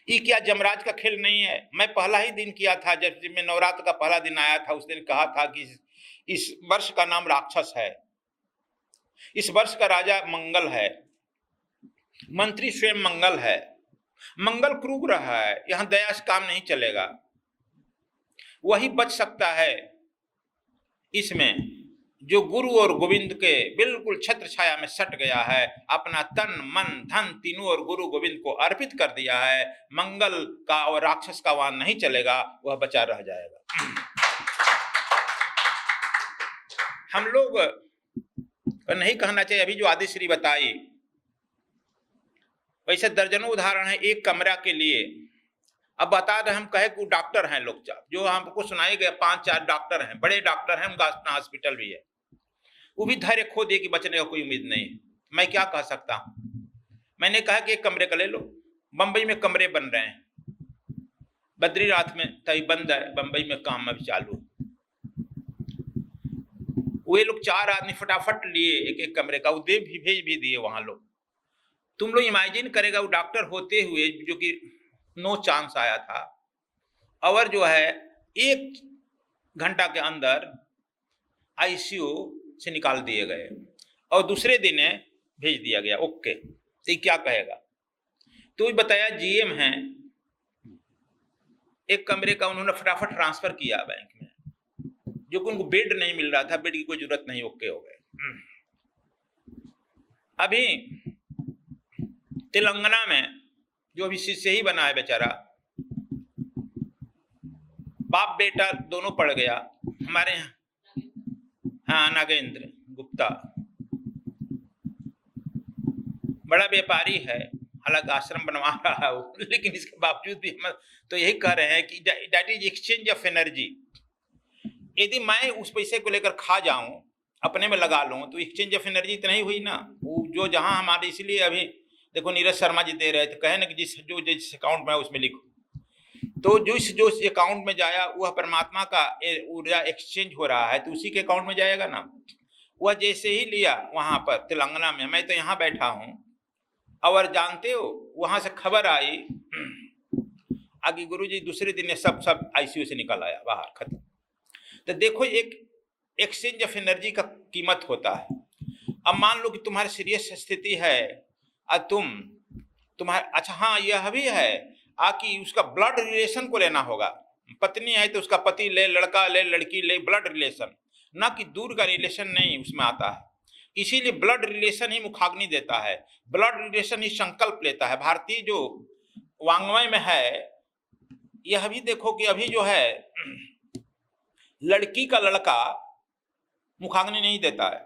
ये क्या जमराज का खेल नहीं है? मैं पहला ही दिन किया था, जब मैं नवरात्र का पहला दिन आया था, उस दिन कहा था कि इस वर्ष का नाम राक्षस है, इस वर्ष का राजा मंगल है, मंत्री स्वयं मंगल है, मंगल क्रूर रहा है, यहां दया से काम नहीं चलेगा। वही बच सकता है इसमें जो गुरु और गोविंद के बिल्कुल छत्र छाया में सट गया है, अपना तन मन धन तीनों और गुरु गोविंद को अर्पित कर दिया है। मंगल का और राक्षस का वाहन नहीं चलेगा, वह बचा रह जाएगा। हम लोग नहीं कहना चाहिए, अभी जो आदिश्री बताई वैसे दर्जनों उदाहरण है एक कमरा के लिए। अब बता रहे हम कहे कि डॉक्टर हैं लोग, जो हमको सुनाए गए 5-4 डॉक्टर हैं, बड़े डॉक्टर हैं, उनका अपना हॉस्पिटल भी है, वो भी धैर्य खो दिए कि बचने का कोई उम्मीद नहीं है। मैं क्या कह सकता हूं? मैंने कहा कि एक कमरे का ले लो। बंबई में कमरे बन रहे हैं, बद्रीनाथ में तभी बंद है, बंबई में काम अभी चालू। वे लोग 4 आदमी फटाफट लिए एक एक कमरे का, वो भेज भी दिए वहां लोग। तुम लोग इमेजिन करेगा वो डॉक्टर होते हुए, जो कि नो चांस आया था, और जो है 1 घंटा के अंदर आईसीयू से निकाल दिए गए और दूसरे दिन भेज दिया गया। ओके, तो क्या कहेगा? तो बताया जीएम हैं, एक कमरे का उन्होंने फटाफट ट्रांसफर किया बैंक में, जो कि उनको बेड नहीं मिल रहा था, बेड की कोई जरूरत नहीं, ओके हो गए। अभी तेलंगाना में जो अभी शिष्य ही बना है बेचारा, बाप बेटा दोनों पड़ गया हमारे यहाँ, हाँ, नागेंद्र गुप्ता, बड़ा व्यापारी है, हालांकि आश्रम बनवा रहा है वो, लेकिन इसके बावजूद भी हम तो यही कह रहे हैं कि that is exchange of energy. यदि मैं उस पैसे को लेकर खा जाऊं, अपने में लगा लूं, तो एक्सचेंज ऑफ एनर्जी तो नहीं हुई ना। वो जो जहां हमारे, इसलिए अभी देखो नीरज शर्मा जी दे रहे थे, कहे ना कि जिस अकाउंट में है उसमें लिखो, तो जो अकाउंट में जाया वह परमात्मा का ऊर्जा एक्सचेंज हो रहा है, तो उसी के अकाउंट में जाएगा ना। वह जैसे ही लिया वहां पर तेलंगाना में, मैं तो यहाँ बैठा हूं, और जानते हो वहां से खबर आई आगे गुरुजी दूसरे दिन सब आईसीयू से निकल आया बाहर, खत्म। तो देखो एक एक्सचेंज ऑफ एनर्जी का कीमत होता है। अब मान लो कि तुम्हारी सीरियस स्थिति है, तुम्हारे अच्छा, हाँ यह भी है कि उसका ब्लड रिलेशन को लेना होगा। पत्नी है तो उसका पति ले, लड़का ले, लड़की ले, ब्लड रिलेशन, ना कि दूर का रिलेशन नहीं उसमें आता है। इसीलिए ब्लड रिलेशन ही मुखाग्नि देता है, ब्लड रिलेशन ही संकल्प लेता है। भारतीय जो वांग्मय में है, यह भी देखो कि अभी जो है लड़की का लड़का मुखाग्नि नहीं देता है,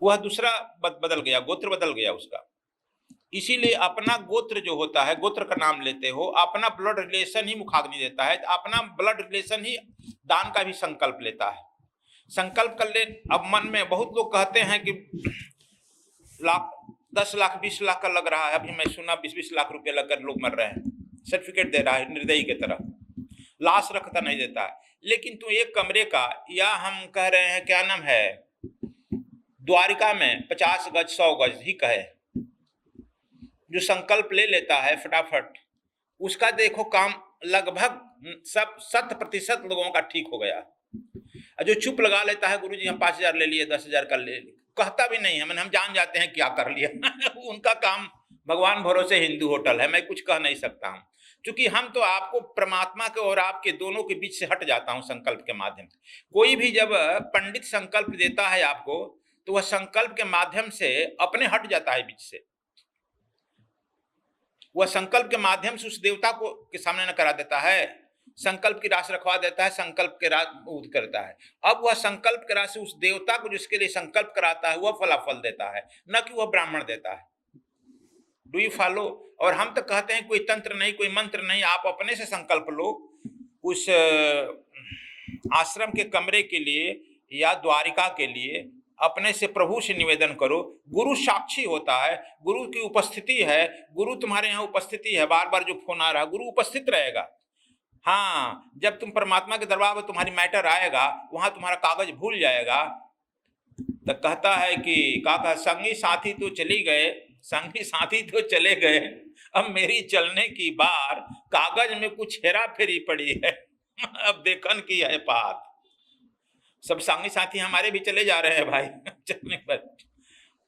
वह दूसरा बदल गया, गोत्र बदल गया उसका। इसीलिए अपना गोत्र जो होता है, गोत्र का नाम लेते हो, अपना ब्लड रिलेशन ही मुखाग्नि देता है, अपना ब्लड रिलेशन ही दान का भी संकल्प लेता है। संकल्प कर ले। अब मन में बहुत लोग कहते हैं कि 10 लाख 20 लाख का लग रहा है, अभी मैं सुना 20-20 लाख रुपए लगकर लोग मर रहे हैं, सर्टिफिकेट दे रहा है निर्दयी की तरह, लाश रखता नहीं देता है। लेकिन तू एक कमरे का, या हम कह रहे हैं क्या नाम है, द्वारिका में 50 गज 100 गज ही कहे, जो संकल्प ले लेता है फटाफट, उसका देखो काम लगभग 100% लोगों का ठीक हो गया। जो चुप लगा लेता है, गुरुजी हम 5000 ले लिए, 10,000 का ले, कहता भी नहीं है, मैंने हम जान जाते हैं क्या कर लिया उनका काम भगवान भरोसे हिंदू होटल है, मैं कुछ कह नहीं सकता हूं, क्योंकि हम तो आपको परमात्मा के और आपके दोनों के बीच से हट जाता हूं संकल्प के माध्यम से। कोई भी जब पंडित संकल्प देता है आपको, तो वह संकल्प के माध्यम से अपने हट जाता है बीच से, वह संकल्प के माध्यम से उस देवता को के सामने न करा देता है, संकल्प की राशि रखवा देता है, संकल्प के राशि करता है। अब वह संकल्प के राशि उस देवता को जिसके लिए संकल्प कराता है, वह फलाफल देता है, न कि वह ब्राह्मण देता है। Do you follow? और हम तो कहते हैं कोई तंत्र नहीं, कोई मंत्र नहीं, आप अपने से संकल्प लो, उस आश्रम के कमरे के लिए या द्वारिका के लिए अपने से प्रभु से निवेदन करो। गुरु साक्षी होता है, गुरु की उपस्थिति है, गुरु तुम्हारे यहाँ उपस्थिति है, बार बार जो फोन आ रहा है गुरु उपस्थित रहेगा। हाँ, जब तुम परमात्मा के दरबार में तुम्हारी मैटर आएगा, वहां तुम्हारा कागज भूल जाएगा। तो कहता है कि काका संगी साथी तो चली गए, संगी साथी तो चले गए, अब मेरी चलने की बार, कागज में कुछ हेरा फेरी पड़ी है, अब देखन की है बात। सब संगी साथी हमारे भी चले जा रहे हैं भाई चलने पर।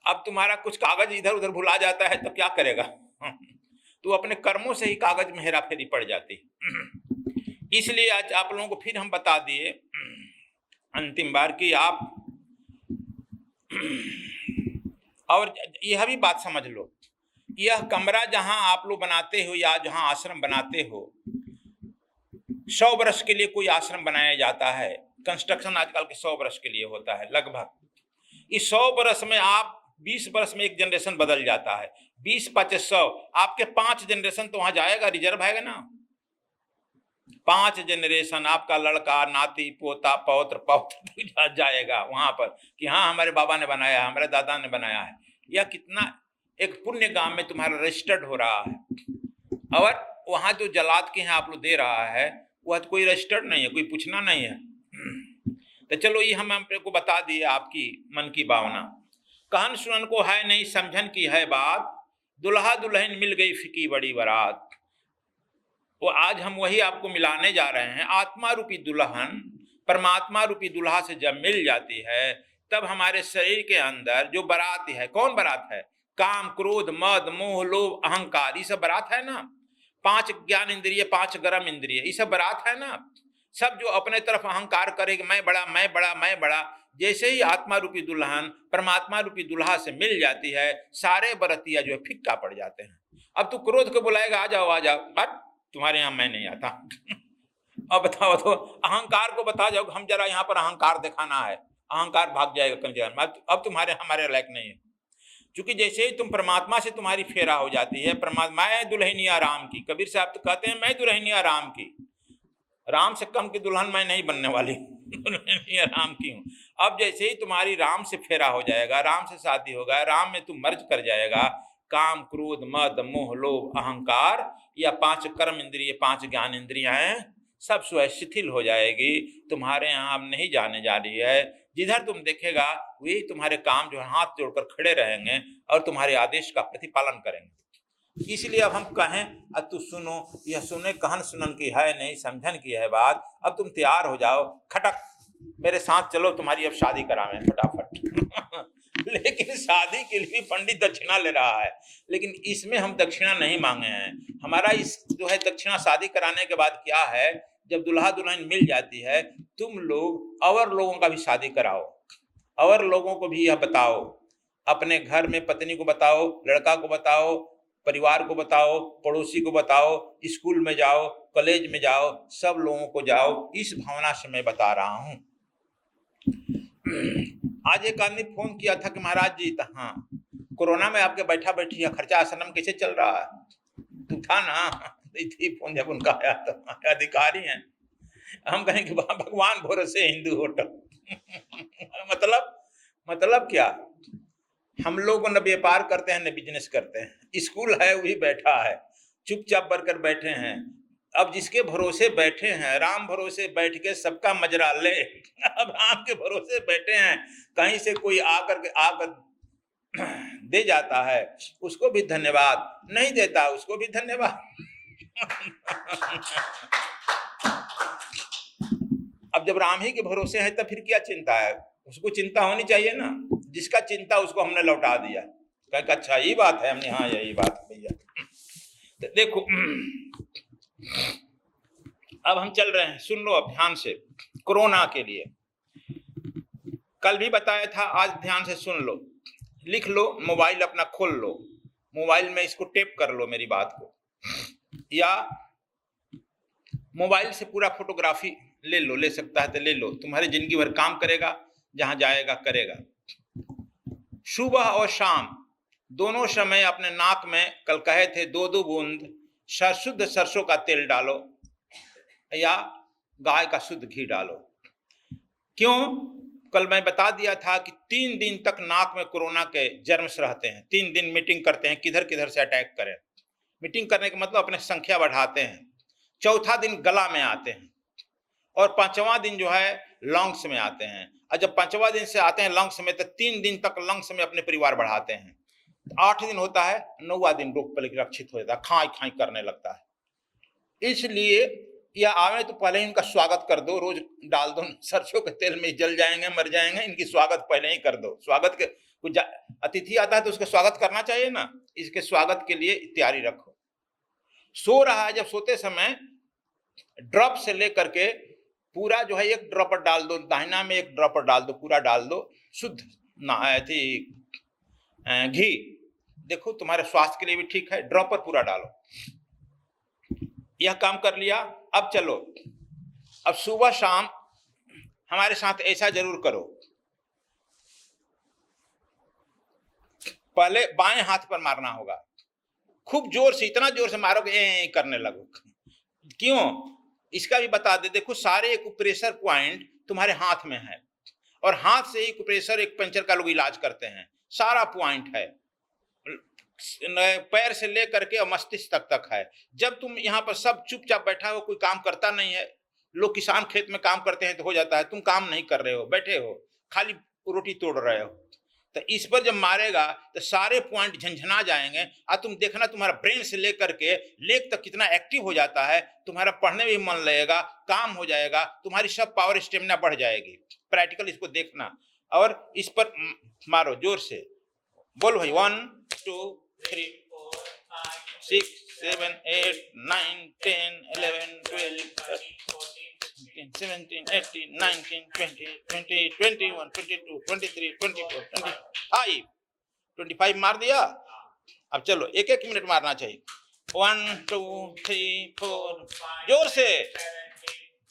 अब तुम्हारा कुछ कागज इधर उधर भुला जाता है तो क्या करेगा, तो अपने कर्मों से ही कागज में हेरा फेरी पड़ जाती। इसलिए आज आप लोगों को फिर हम बता दिए अंतिम बार कि आप और यह भी बात समझ लो, यह कमरा जहां आप लोग बनाते हो या जहां आश्रम बनाते हो, 100 वर्ष के लिए कोई आश्रम बनाया जाता है। कंस्ट्रक्शन आजकल के 100 वर्ष के लिए होता है लगभग। इस 100 वर्ष में आप 20 वर्ष में एक जनरेशन बदल जाता है, 20 5 100, आपके 5 जनरेशन तो वहां जाएगा, रिजर्व है ना। 5 जनरेशन आपका लड़का नाती पोता पौत्र पौत्र जाएगा वहां पर कि हाँ हमारे बाबा ने बनाया है, हमारे दादा ने बनाया है। यह कितना एक पुण्य गांव में तुम्हारा रजिस्टर्ड हो रहा है, और वहां जो जलाद के यहाँ आप लोग दे रहा है वह तो कोई रजिस्टर्ड नहीं है, कोई पूछना नहीं है। तो चलो ये हम आपको बता दिए आपकी मन की भावना। कहन सुनन को है नहीं समझन की है बात, दुल्हा दुल्हन मिल गई फीकी बड़ी बारात। वो आज हम वही आपको मिलाने जा रहे हैं। आत्मा रूपी दुल्हन परमात्मा रूपी दुल्हा से जब मिल जाती है तब हमारे शरीर के अंदर जो बारात है, कौन बारात है? काम क्रोध मद मोह लोभ अहंकार, ये सब बारात है ना। 5 ज्ञान इंद्रिय 5 गर्म इंद्रिय, ये सब बारात है ना। सब जो अपने तरफ अहंकार करेगा मैं बड़ा मैं बड़ा मैं बड़ा, जैसे ही आत्मा रूपी दुल्हन परमात्मा रूपी दुल्हा से मिल जाती है सारे बरतिया जो है फिक्का पड़ जाते हैं। अब तू क्रोध को बुलाएगा आ जाओ बट तुम्हारे यहाँ मैं नहीं आता अब बताओ तो अहंकार को बता जाओ हम जरा यहाँ पर अहंकार दिखाना है, अहंकार भाग जाएगा कल जगह। अब तुम्हारे हमारे लायक नहीं है, क्योंकि जैसे ही तुम परमात्मा से तुम्हारी फेरा हो जाती है, परमात्मा मैं दुल्हनिया राम की, कबीर साहब तो कहते हैं मैं दुल्हनिया राम की, राम से कम की दुल्हन मैं नहीं बनने वाली दुल्हनिया राम की हूँ। अब जैसे ही तुम्हारी राम से फेरा हो जाएगा, राम से शादी होगा, राम में तुम मर्ज कर जाएगा, काम क्रोध मद मोह लोभ अहंकार या 5 कर्म इंद्रिय 5 ज्ञान इंद्रियां सब स्वयं शिथिल हो जाएगी। तुम्हारे यहाँ अब नहीं जाने जा रही है, जिधर तुम देखेगा वही तुम्हारे काम जो है हाथ जोड़कर खड़े रहेंगे और तुम्हारे आदेश का प्रतिपालन करेंगे। इसलिए अब हम कहें अब तू सुनो, यह सुने कहन सुनन की है नहीं समझन की है बात। अब तुम तैयार हो जाओ, खटक मेरे साथ चलो, तुम्हारी अब शादी करावें फटाफट लेकिन शादी के लिए पंडित दक्षिणा ले रहा है, लेकिन इसमें हम दक्षिणा नहीं मांगे हैं। हमारा इस जो है दक्षिणा शादी कराने के बाद क्या है, जब दुल्हा दुल्हन मिल जाती है तुम लोग और लोगों का भी शादी कराओ, और लोगों को भी यह बताओ, अपने घर में पत्नी को बताओ, लड़का को बताओ, परिवार को बताओ, पड़ोसी को बताओ, स्कूल में जाओ, कॉलेज में जाओ, सब लोगों को जाओ। इस भावना से मैं बता रहा हूं। आज एक आदमी फोन किया था कि महाराज जी हाँ कोरोना में आपके बैठा बैठी है खर्चा आश्रम कैसे चल रहा है, तू था ना थी फोन जब उनका आया तो अधिकारी हैं। हम कहें कि भगवान भरोसे हिंदू होटल मतलब क्या, हम लोग न व्यापार करते हैं न बिजनेस करते हैं, स्कूल है वही बैठा है चुपचाप बनकर बैठे हैं। अब जिसके भरोसे बैठे हैं, राम भरोसे बैठ के सबका मजरा ले। अब राम के भरोसे बैठे हैं, कहीं से कोई आकर दे जाता है उसको भी धन्यवाद, नहीं देता उसको भी धन्यवाद अब जब राम ही के भरोसे है तब फिर क्या चिंता है, उसको चिंता होनी चाहिए ना। जिसका चिंता उसको हमने लौटा दिया, कह अच्छा यही बात है, हमने हाँ यही बात भैया। तो देखो अब हम चल रहे हैं, सुन लो अब ध्यान से। कोरोना के लिए कल भी बताया था, आज ध्यान से सुन लो, लिख लो, मोबाइल अपना खोल लो, मोबाइल में इसको टेप कर लो मेरी बात को, या मोबाइल से पूरा फोटोग्राफी ले लो, ले सकता है तो ले लो, तुम्हारी जिंदगी भर काम करेगा, जहां जाएगा करेगा। सुबह और शाम दोनों समय अपने नाक में, कल कहे थे 2-2 बूंद शुद्ध सरसों का तेल डालो या गाय का शुद्ध घी डालो। क्यों? कल मैं बता दिया था कि 3 दिन तक नाक में कोरोना के जर्म्स रहते हैं, 3 दिन मीटिंग करते हैं किधर किधर से अटैक करें। मीटिंग करने का मतलब अपने संख्या बढ़ाते हैं। चौथा दिन गला में आते हैं और 5वां दिन जो है लंग्स में आते हैं, और जब 5वां दिन से आते हैं लंग्स में तो 3 दिन तक लंग्स में अपने परिवार बढ़ाते हैं। 8 दिन होता है, 9वां दिन रोग परिलक्षित हो जाता है, खाई खाई करने लगता है। इसलिए या आवे तो पहले ही इनका स्वागत कर दो, रोज डाल दो सरसों के तेल में, जल जाएंगे मर जाएंगे, इनकी स्वागत पहले ही कर दो। स्वागत के कुछ अतिथि आता है तो उसका स्वागत करना चाहिए ना, इसके स्वागत के लिए तैयारी रखो। सो रहा है, जब सोते समय ड्रॉप से लेकर के पूरा जो है 1 ड्रॉपर डाल दो, दाहिना में 1 ड्रॉपर डाल दो, पूरा डाल दो, शुद्ध घी। देखो तुम्हारे स्वास्थ्य के लिए भी ठीक है, ड्रॉपर पूरा डालो। यह काम कर लिया। अब चलो, अब सुबह शाम हमारे साथ ऐसा जरूर करो, पहले बाएं हाथ पर मारना होगा, खूब जोर से, इतना जोर से मारो कि करने लगो। क्यों, इसका भी बता दे। देखो सारे एक्यूप्रेशर पॉइंट तुम्हारे हाथ में है, और हाथ से ही एक्यूप्रेशर एक पंचर का लोग इलाज करते हैं, सारा पॉइंट है, पैर से लेकर के और मस्तिष्क तक है। जब तुम यहाँ पर सब चुपचाप बैठा हो, कोई काम करता नहीं है, लोग किसान खेत में काम करते हैं तो हो जाता है, तुम काम नहीं कर रहे हो, बैठे हो खाली रोटी तोड़ रहे हो, तो इस पर जब मारेगा तो सारे पॉइंट झंझना जाएंगे। और तुम देखना तुम्हारा ब्रेन से लेकर के लेग तक कितना एक्टिव हो जाता है, तुम्हारा पढ़ने में भी मन लगेगा, काम हो जाएगा, तुम्हारी सब पावर स्टेमिना बढ़ जाएगी। प्रैक्टिकल इसको देखना और इस पर मारो जोर से, बोलो भाई 1 2 3 4 5 6 7 8 9 10 11 12 13 17 18 19 20 20 21 22 23 24 25 25 मार दिया। अब चलो 1-1 मिनट मारना चाहिए। 1 2 3 4 जोर से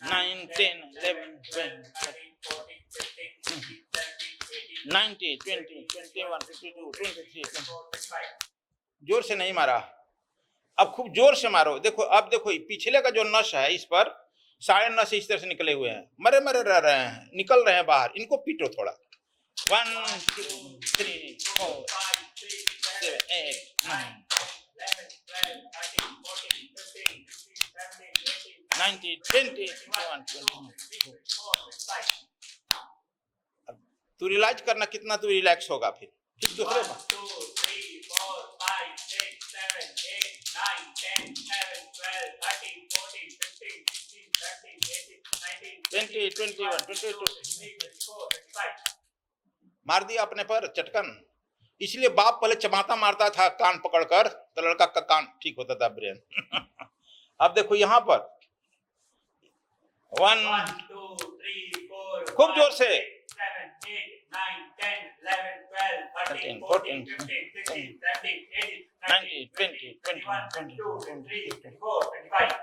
9 10 11 12 19 20 21 22 23 25 जोर से नहीं मारा, अब खूब जोर से मारो। देखो अब देखो पिछले का जो नस है, इस पर सारे नस इस तरह से निकले हुए हैं, मरे मरे रह रहे हैं, निकल रहे हैं बाहर, इनको पीटो थोड़ा। 1 2 3 4 5 6 7 8 9 19 20 21 22। अब तू रियलाइज करना कितना तू रिलैक्स होगा। फिर दूसरे 20 21 22 मार दिया अपने पर चटकन। इसलिए बाप पहले चमाता मारता था कान पकड़कर, तो लड़का का कान ठीक होता था, ब्रेन। अब देखो यहाँ पर 1 2 3 4 खूब जोर से 7 8 9 10 11 12 13 14 15 16 17 18 19 20 21 22 23 24 25।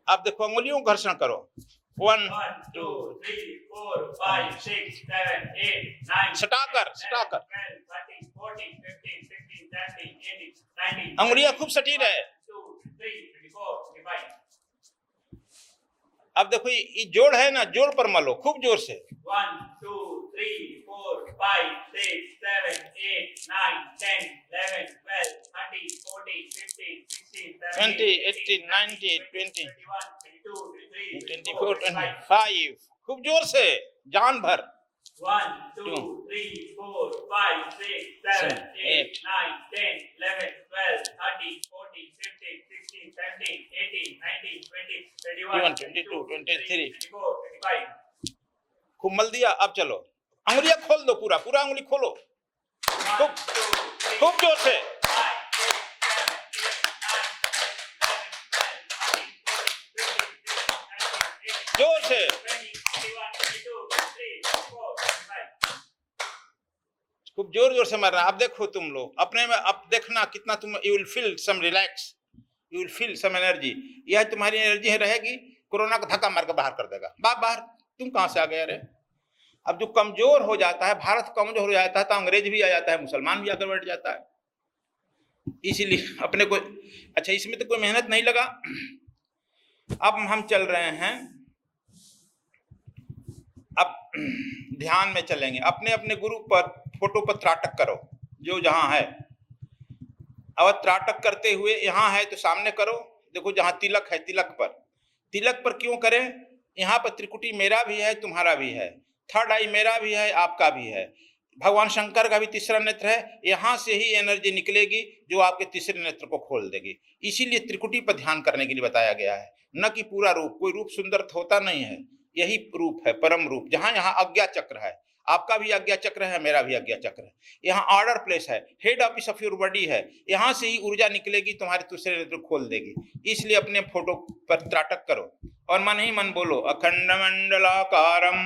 अब देखो अंगुलियों का घर्षण करो। 1 2 3 4 5 6 7 8 9 सटाकर 12 13 14 15 16 17 18 19 अंगुलियां खूब सटी रहे। 2 3 24 25। अब देखो ये जोड़ है ना, जोड़ पर मलो खूब जोर से। 1 2 3 4 5 6 7 8 9 10 11 12 13 14 15 16 17 18 19 20 21 22 23 24 25 खूब जोर से जान भर। 1 2 3 4 5 6 7 8 9 10 11 12 13 14 15 16 17 18 19 20 21 22 23 24 25 खूब मल दिया। अब चलो अंगुलियां खोल दो, पूरा पूरा अंगुली खोलो खूब जोर से। जोर से खूब जोर जोर से मारना। अब देखो तुम लोग अपने में, अब देखना कितना तुम, you will feel some relax, you will feel some energy. यह तुम्हारी एनर्जी रहेगी, कोरोना को धक्का मार कर बाहर कर देगा। बाहर तुम कहां से आ गए? अरे अब जो कमजोर हो जाता है, भारत कमजोर हो जाता है, तो अंग्रेज भी आ जाता है, मुसलमान भी आकर बैठ जाता है। इसीलिए अपने को, अच्छा इसमें तो कोई मेहनत नहीं लगा। अब हम चल रहे हैं, अब ध्यान में चलेंगे। अपने अपने गुरु पर फोटो पर त्राटक करो, जो जहां है। अब त्राटक करते हुए यहाँ है तो सामने करो। देखो जहां तिलक है, तिलक पर क्यों करें? यहाँ पर त्रिकुटी मेरा भी है, तुम्हारा भी है, थर्ड आई मेरा भी है, आपका भी है। भगवान शंकर का भी तीसरा नेत्र है, यहाँ से ही एनर्जी निकलेगी जो आपके तीसरे नेत्र को खोल देगी। इसीलिए त्रिकुटी पर ध्यान करने के लिए बताया गया है, न कि पूरा रूप। कोई रूप सुंदर होता नहीं है, यही रूप है, परम रूप। जहां यहाँ आज्ञा चक्र है, आपका भी आज्ञा चक्र है, मेरा भी आज्ञा चक्र है, यहाँ ऑर्डर प्लेस है, head office of your body है, यहाँ से ही ऊर्जा निकलेगी, तुम्हारे दूसरे नेत्र खोल देगी। इसलिए अपने फोटो पर त्राटक करो और मन ही मन बोलो, अखंड मंडलाकारम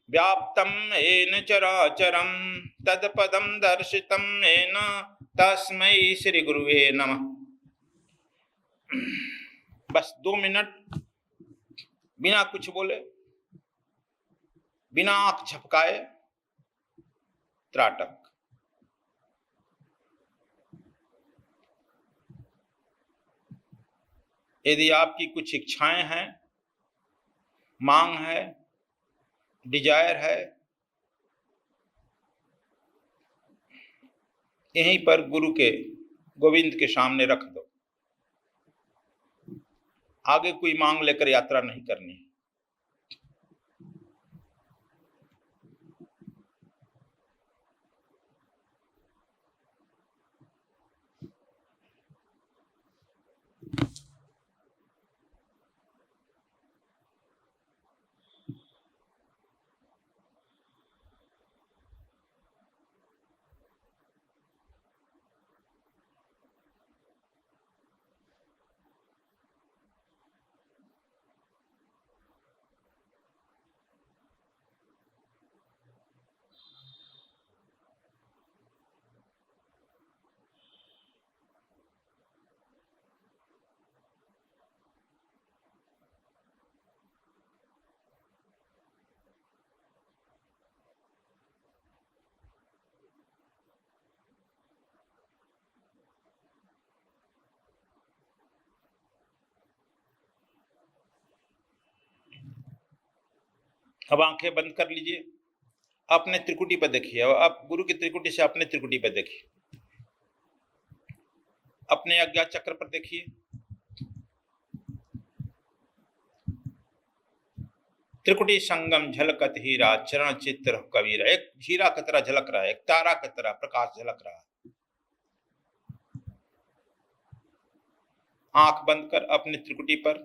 व्याप्तम येन चराचरम तत्पदम दर्शितम येन तस्मै श्री गुरुवे नमः। बस 2 मिनट बिना कुछ बोले, बिना आंख झपकाए त्राटक। यदि आपकी कुछ इच्छाएं हैं, मांग है, डिजायर है, यहीं पर गुरु के गोविंद के सामने रख दो। आगे कोई मांग लेकर यात्रा नहीं करनी। अब आंखें बंद कर लीजिए, अपने त्रिकुटी पर देखिए। अब गुरु की त्रिकुटी से अपने त्रिकुटी पर देखिए, अपने आज्ञा चक्र पर देखिए। त्रिकुटी संगम झलकत हीरा चरण चित्र कबीरा। एक हीरा की तरह झलक रहा है, एक तारा की तरह प्रकाश झलक रहा है। आंख बंद कर अपने त्रिकुटी पर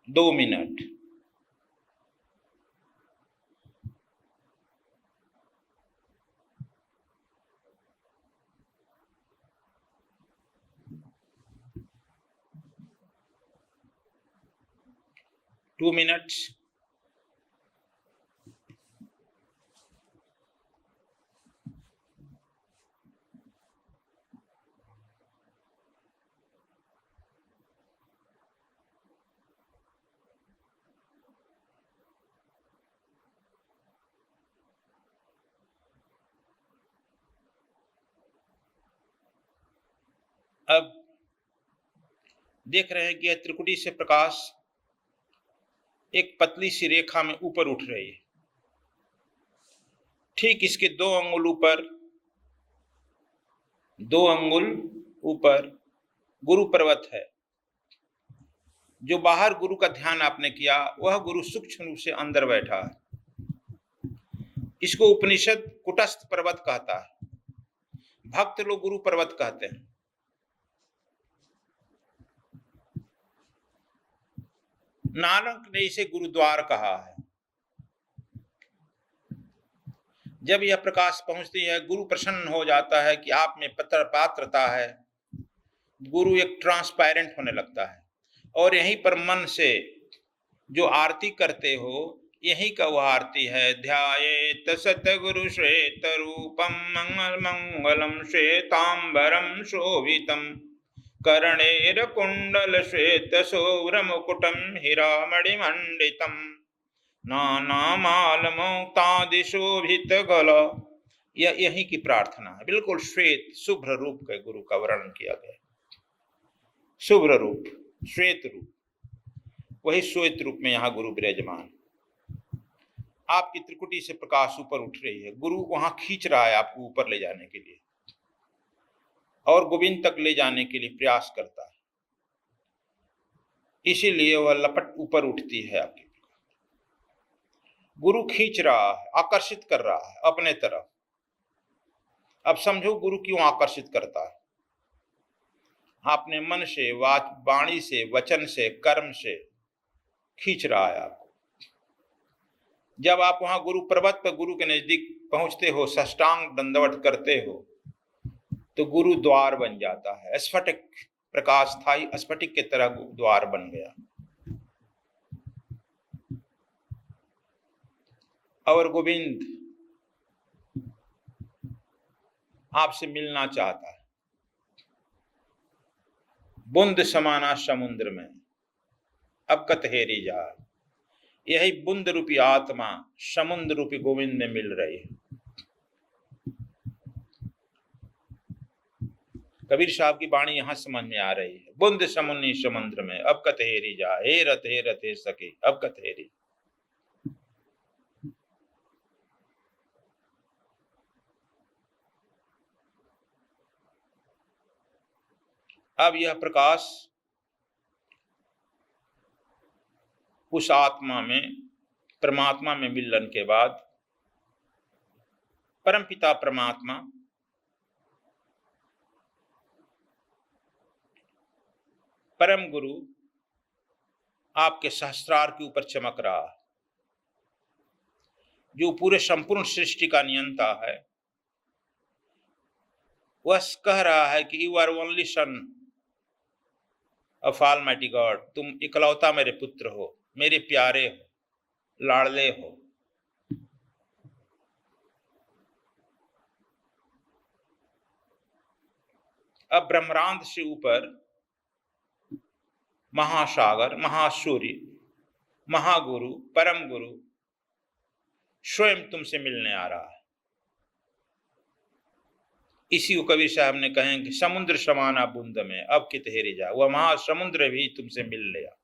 2 मिनट। Two minutes. अब देख रहे हैं कि यह त्रिकुटी से प्रकाश एक पतली सी रेखा में ऊपर उठ रही है। ठीक इसके 2 अंगुल ऊपर, 2 अंगुल ऊपर गुरु पर्वत है। जो बाहर गुरु का ध्यान आपने किया, वह गुरु सूक्ष्म रूप से अंदर बैठा है। इसको उपनिषद कुटस्थ पर्वत कहता है, भक्त लोग गुरु पर्वत कहते हैं। नानक ने इसे गुरुद्वार कहा है। जब यह प्रकाश पहुंचती है, गुरु प्रसन्न हो जाता है कि आप में पात्रता है। गुरु एक ट्रांसपेरेंट होने लगता है और यहीं पर मन से जो आरती करते हो, यही का वह आरती है। ध्यायेत सतगुरु श्वेत रूपम मंगल मंगलम श्वेतांबरम शोभितम कर्णेर कुंडल श्वेत शोभ्र मुकुटम हीरामणिमंडितम नानामाल मुक्तादिशोभित गल। यही की प्रार्थना है। बिल्कुल श्वेत शुभ्र रूप के गुरु का वर्णन किया गया। शुभ्र रूप, श्वेत रूप, वही श्वेत रूप में यहाँ गुरु विराजमान। आपकी त्रिकुटी से प्रकाश ऊपर उठ रही है, गुरु वहां खींच रहा है आपको ऊपर ले जाने के लिए और गोविंद तक ले जाने के लिए प्रयास करता है। इसीलिए वह लपट ऊपर उठती है आपकी। गुरु खींच रहा है, आकर्षित कर रहा है अपने तरफ। अब समझो गुरु क्यों आकर्षित करता है। आपने मन से, वाणी से, वचन से, कर्म से खींच रहा है आपको। जब आप वहां गुरु पर्वत पर गुरु के नजदीक पहुंचते हो, साष्टांग दंडवत करते हो, तो गुरु द्वार बन जाता है। स्फटिक प्रकाश स्थायी स्फटिक की तरह द्वार बन गया। और गोविंद आपसे मिलना चाहता है। बूंद समाना समुद्र में अब कतहेरी जा। यही बूंद रूपी आत्मा समुद्र रूपी गोविंद में मिल रही है। कबीर साहब की वाणी यहां समझ में आ रही है। बूंद समुन्नी समुद्र में अब कतहेरी जा, हे रथ हे सके अब कतहेरी। अब यह प्रकाश उस आत्मा में, परमात्मा में मिलन के बाद परमपिता परमात्मा परम गुरु आपके सहस्त्रार के ऊपर चमक रहा है, जो पूरे संपूर्ण सृष्टि का नियंता है। वह कह रहा है कि you are only son of almighty God. तुम इकलौता मेरे पुत्र हो, मेरे प्यारे हो, लाडले हो। अब ब्रह्मांड से ऊपर महासागर, महासूर्य, महागुरु, परम गुरु स्वयं तुमसे मिलने आ रहा है। इसी को कबीर साहब ने कहे कि समुद्र समाना बूंद में अब कितहेरी जा। वह महासमुद्र भी तुमसे मिल लिया।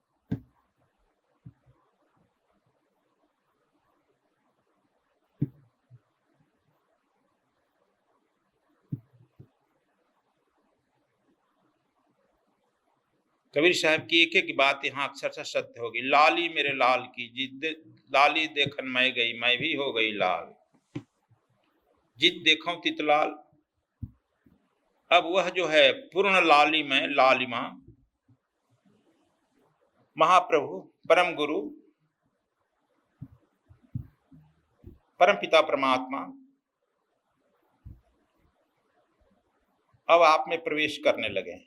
कबीर साहब की एक एक बात यहाँ अक्षरशः सत्य होगी। लाली मेरे लाल की, लाली देखन मैं गई, मैं भी हो गई लाल। जित देखो तित लाल। अब वह जो है पूर्ण लाली में लालिमा महाप्रभु परम गुरु परम पिता परमात्मा अब आप में प्रवेश करने लगे।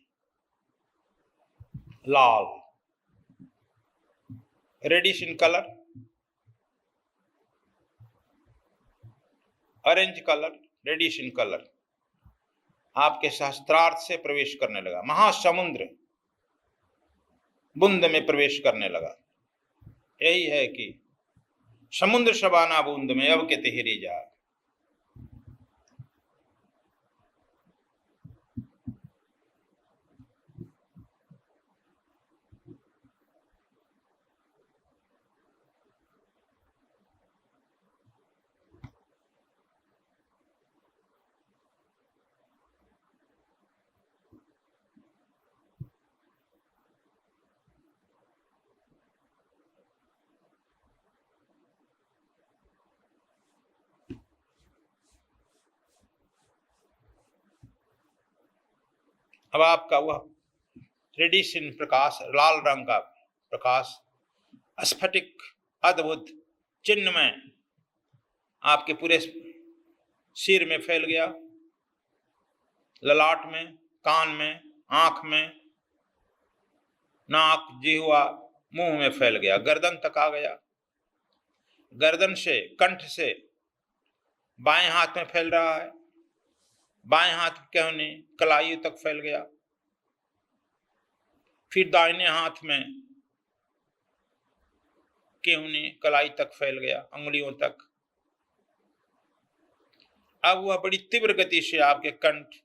लाल, reddish in colour, orange colour, reddish in colour आपके सहस्त्रार्थ से प्रवेश करने लगा। महासमुद्र बूंद में प्रवेश करने लगा। यही है कि समुद्र शबाना बूंद में अब के तिहरी जा। अब आपका वह रेडिशन प्रकाश, लाल रंग का प्रकाश स्फटिक अद्भुत चिन्ह में आपके पूरे सिर में फैल गया, ललाट में, कान में, आंख में, नाक, जिह्वा, मुंह में फैल गया, गर्दन तक आ गया। गर्दन से, कंठ से बाएं हाथ में फैल रहा है, बाएं हाथ की कोहनी कलाई तक फैल गया, फिर दाहिने हाथ में केहूनी कलाई तक फैल गया, अंगुलियों तक। अब वह बड़ी तीव्र गति से आपके कंठ,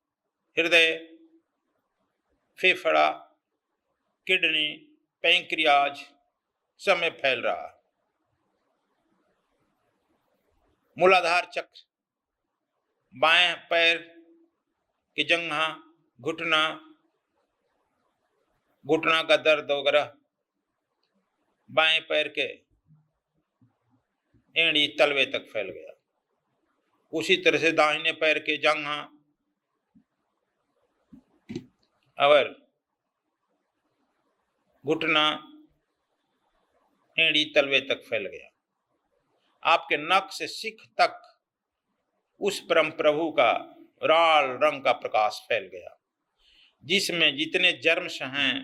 हृदय, फेफड़ा, किडनी, पैंक्रियाज सब में फैल रहा। मूलाधार चक्र, बाएं पैर की जंघा, घुटना, घुटना का दर्द वगैरह, बाएं पैर के एड़ी तलवे तक फैल गया। उसी तरह से दाहिने पैर के जंघा और घुटना एड़ी तलवे तक फैल गया। आपके नख से सिख तक उस परम प्रभु का लाल रंग का प्रकाश फैल गया, जिसमें जितने जर्म्स हैं,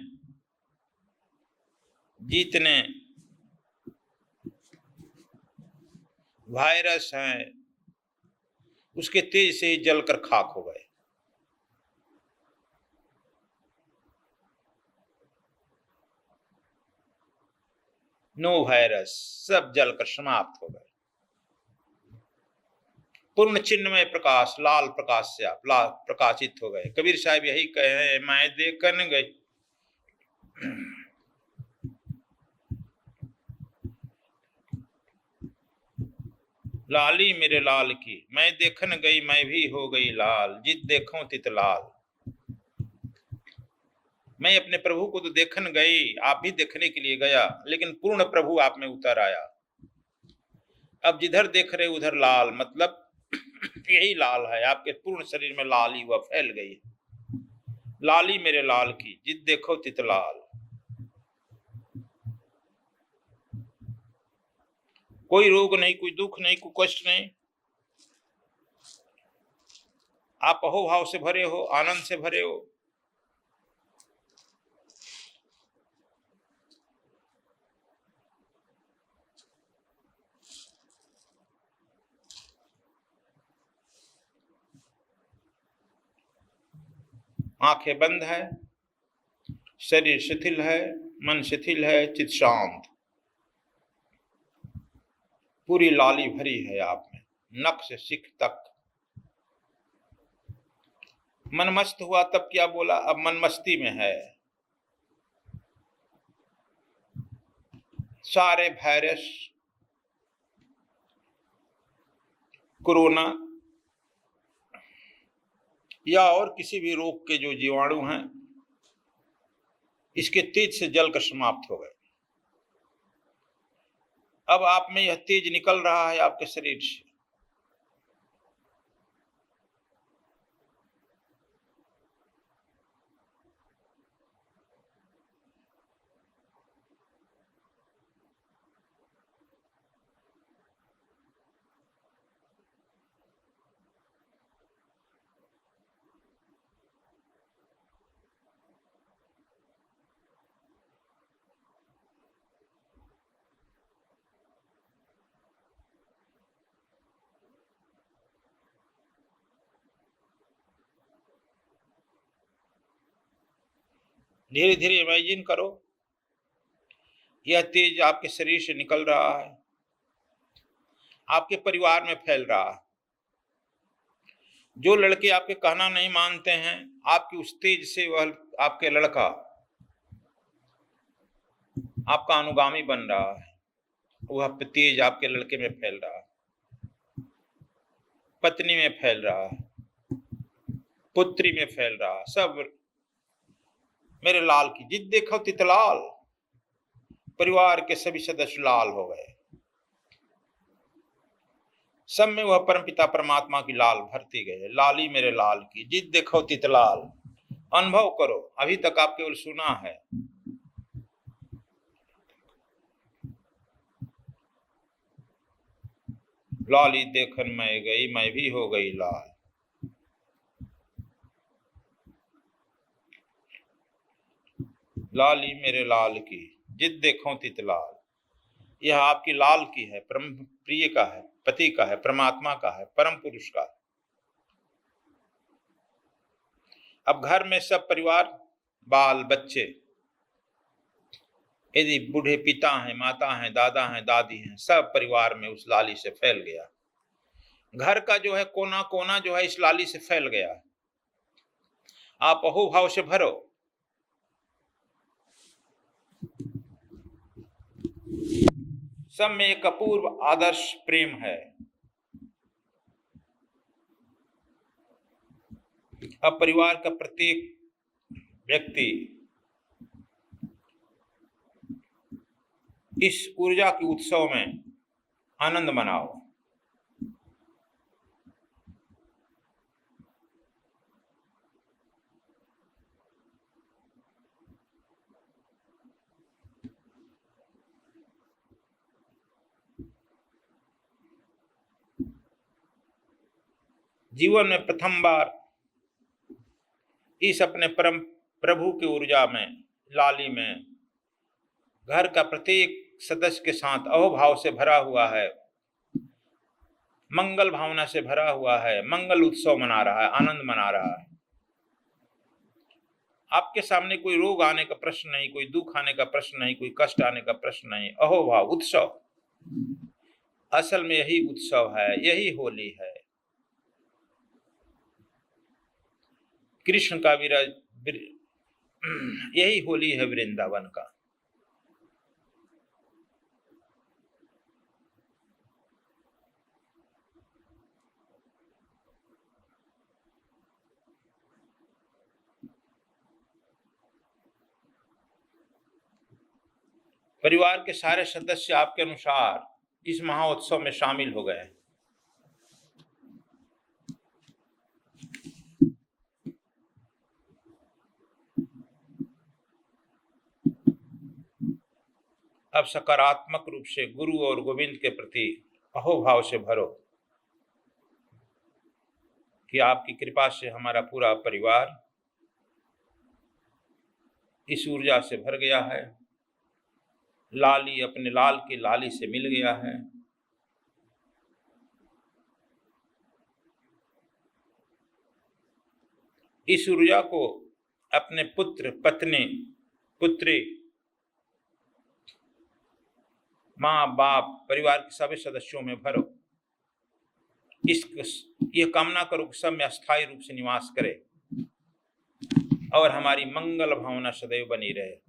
जितने वायरस हैं, उसके तेज से ही जलकर खाक हो गए। नो वायरस, सब जलकर समाप्त हो गए। पूर्ण चिन्मय प्रकाश, लाल प्रकाश से आप लाल प्रकाशित हो गए। कबीर साहब यही कहे हैं, मैं देखन गई लाली मेरे लाल की, मैं देखन गई मैं भी हो गई लाल, जित देखूं तित लाल। मैं अपने प्रभु को तो देखन गई, आप भी देखने के लिए गया, लेकिन पूर्ण प्रभु आप में उतर आया। अब जिधर देख रहे उधर लाल, मतलब यही लाल है, आपके पूर्ण शरीर में लाली वह फैल गई। लाली मेरे लाल की, जित देखो तित लाल। कोई रोग नहीं, कोई दुख नहीं, कोई कष्ट नहीं। आप अहोभाव से भरे हो, आनंद से भरे हो। आंखें बंद है, शरीर शिथिल है, मन शिथिल है, चित शांत। पूरी लाली भरी है आप में, नख से सिख तक। मन मस्त हुआ तब क्या बोला, अब मन मस्ती में है। सारे वायरस, कोरोना या और किसी भी रोग के जो जीवाणु हैं, इसके तेज से जलकर समाप्त हो गए। अब आप में यह तेज निकल रहा है आपके शरीर से। धीरे धीरे इमेजिन करो, यह तेज आपके शरीर से निकल रहा है, आपके परिवार में फैल रहा है। जो लड़के आपके कहना नहीं मानते हैं, आपकी उस तेज से वह आपके लड़का आपका अनुगामी बन रहा है। वह तेज आपके लड़के में फैल रहा है, पत्नी में फैल रहा है, पुत्री में फैल रहा है। सब मेरे लाल की, जित देखो तित लाल। परिवार के सभी सदस्य लाल हो गए। सब में वह परमपिता परमात्मा की लाल भरती गए। लाली मेरे लाल की, जित देखो तित लाल। अनुभव करो, अभी तक आप केवल सुना है। लाली देखन मैं गई, मैं भी हो गई लाल। लाली मेरे लाल की, जित देखो तित लाल। यह आपकी लाल की है, परम प्रिय का है, पति का है, परमात्मा का है, परम पुरुष का है। अब घर में सब परिवार, बाल बच्चे, यदि बूढ़े पिता हैं, माता हैं, दादा हैं, दादी हैं, सब परिवार में उस लाली से फैल गया। घर का जो है कोना कोना जो है इस लाली से फैल गया। आप अहोभाव से भरो। सब में एक अपूर्व आदर्श प्रेम है। अब परिवार का प्रत्येक व्यक्ति इस ऊर्जा के उत्सव में आनंद मनाओ। जीवन में प्रथम बार इस अपने परम प्रभु की ऊर्जा में, लाली में, घर का प्रत्येक सदस्य के साथ अहोभाव से भरा हुआ है, मंगल भावना से भरा हुआ है, मंगल उत्सव मना रहा है, आनंद मना रहा है। आपके सामने कोई रोग आने का प्रश्न नहीं, कोई दुख आने का प्रश्न नहीं, कोई कष्ट आने का प्रश्न नहीं। अहोभाव उत्सव, असल में यही उत्सव है, यही होली है। कृष्ण का यही होली है वृंदावन का। परिवार के सारे सदस्य आपके अनुसार इस महाउत्सव में शामिल हो गए। अब सकारात्मक रूप से गुरु और गोविंद के प्रति अहोभाव से भरो कि आपकी कृपा से हमारा पूरा परिवार इस ऊर्जा से भर गया है, लाली अपने लाल की लाली से मिल गया है। इस ऊर्जा को अपने पुत्र, पत्नी, पुत्री, माँ बाप, परिवार के सभी सदस्यों में भरो। ये कामना करो कि सब में अस्थायी रूप से निवास करे और हमारी मंगल भावना सदैव बनी रहे।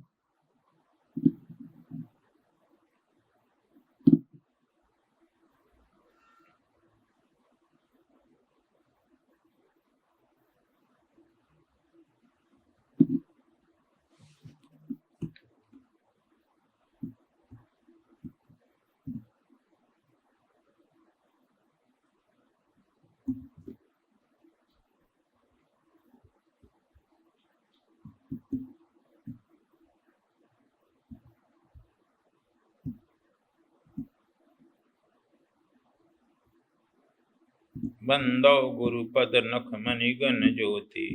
बंदो गुरुपद नख मणिगण ज्योति,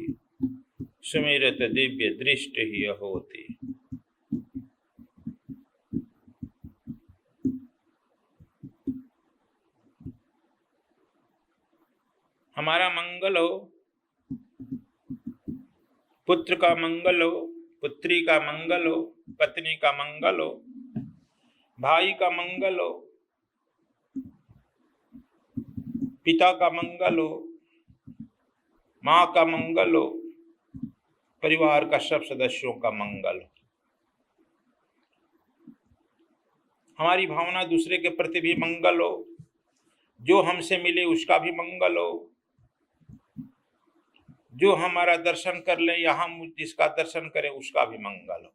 सुमिरत दिव्य दृष्टि ही होती। हमारा मंगल हो, पुत्र का मंगल हो, पुत्री का मंगल हो, पत्नी का मंगल हो, भाई का मंगल हो, पिता का मंगल हो, माँ का मंगल हो, परिवार का सब सदस्यों का मंगल हो। हमारी भावना दूसरे के प्रति भी मंगल हो, जो हमसे मिले उसका भी मंगल हो, जो हमारा दर्शन कर ले या हम जिसका दर्शन करें उसका भी मंगल हो।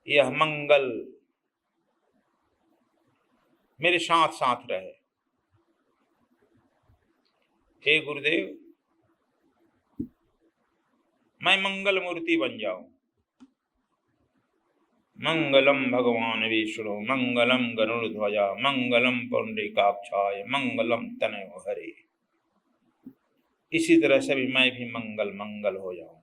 यह मंगल मेरे साथ साथ रहे। हे गुरुदेव, मैं मंगल मूर्ति बन जाऊं। मंगलम भगवान विष्णु, मंगलम गरुड़ध्वजा, मंगलम पुंडरीकाक्षाय, मंगलम तनयो हरे। इसी तरह से भी मैं भी मंगल मंगल हो जाऊं।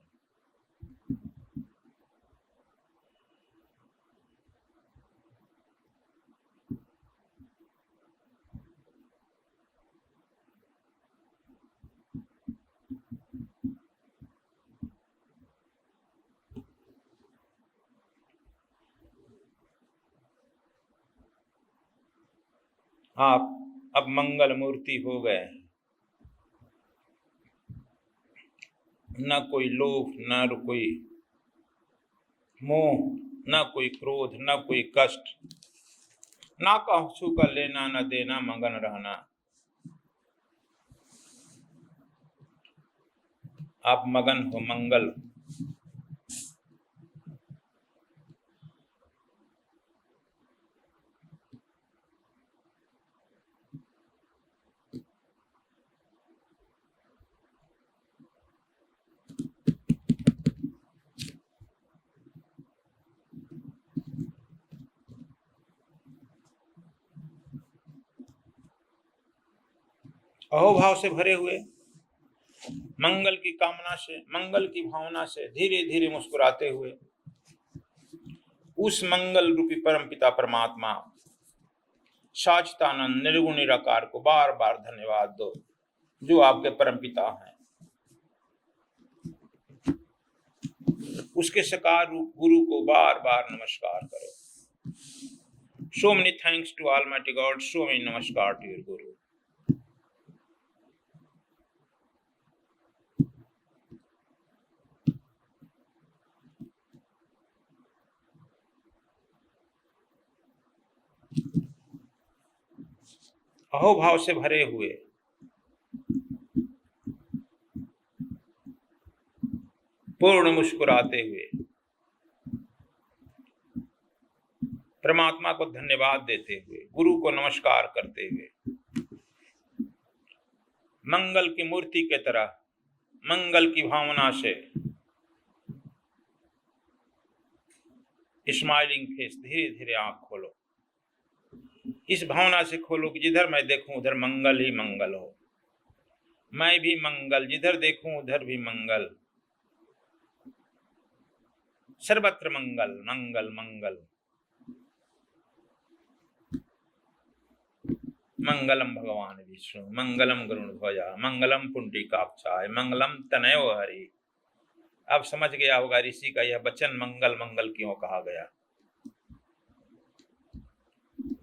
आप अब मंगल मूर्ति हो गए। न कोई लोभ, न कोई मोह, न कोई क्रोध, न कोई कष्ट, ना कहूँ का लेना न देना, मगन रहना। आप मगन हो मंगल। अहोभाव से भरे हुए, मंगल की कामना से, मंगल की भावना से धीरे धीरे मुस्कुराते हुए उस मंगल रूपी परमपिता परमात्मा साचिदानंद निर्गुण निराकार को बार बार धन्यवाद दो, जो आपके परमपिता हैं। उसके साकार रूप गुरु को बार बार नमस्कार करो। So many thanks to Almighty God, so many namaskar to your Guru. अहोभाव से भरे हुए, पूर्ण मुस्कुराते हुए परमात्मा को धन्यवाद देते हुए, गुरु को नमस्कार करते हुए, मंगल की मूर्ति के तरह मंगल की भावना से स्माइलिंग फेस, धीरे धीरे आंख खोलो। इस भावना से खोलो कि जिधर मैं देखूं उधर मंगल ही मंगल हो, मैं भी मंगल, जिधर देखूं उधर भी मंगल, सर्वत्र मंगल मंगल मंगल। मंगलम भगवान विष्णु, मंगलम गरुड़ध्वजा, मंगलम पुंडरीकाक्षाय, मंगलम तनयो हरि। अब समझ गया होगा ऋषि का यह वचन मंगल मंगल क्यों कहा गया।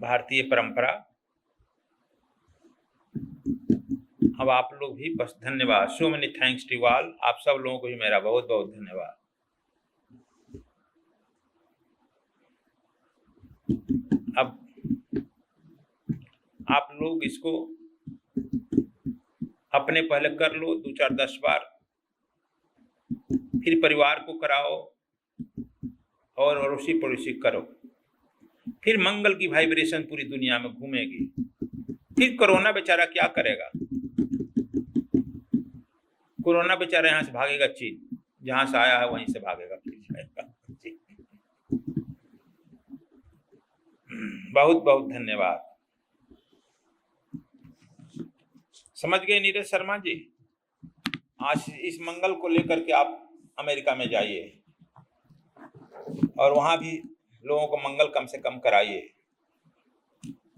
भारतीय परंपरा। अब आप लोग भी बस धन्यवाद। So many thanks to all. आप सब लोगों को भी मेरा बहुत बहुत धन्यवाद। अब आप लोग इसको अपने पहले कर लो 2 4 10 बार, फिर परिवार को कराओ और अड़ोसी पड़ोसी करो। फिर मंगल की वाइब्रेशन पूरी दुनिया में घूमेगी। फिर कोरोना बेचारा क्या करेगा? कोरोना बेचारा यहाँ से भागेगा चीन, जहां से आया है वहीं से भागेगा फिर जाएगा। बहुत बहुत धन्यवाद। समझ गए नीरज शर्मा जी? आज इस मंगल को लेकर के आप अमेरिका में जाइए और वहां भी लोगों को मंगल कम से कम कराइए।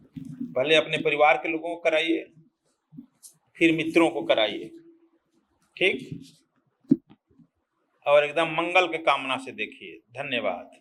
पहले अपने परिवार के लोगों को कराइए, फिर मित्रों को कराइए, ठीक? और एकदम मंगल के कामना से देखिए। धन्यवाद।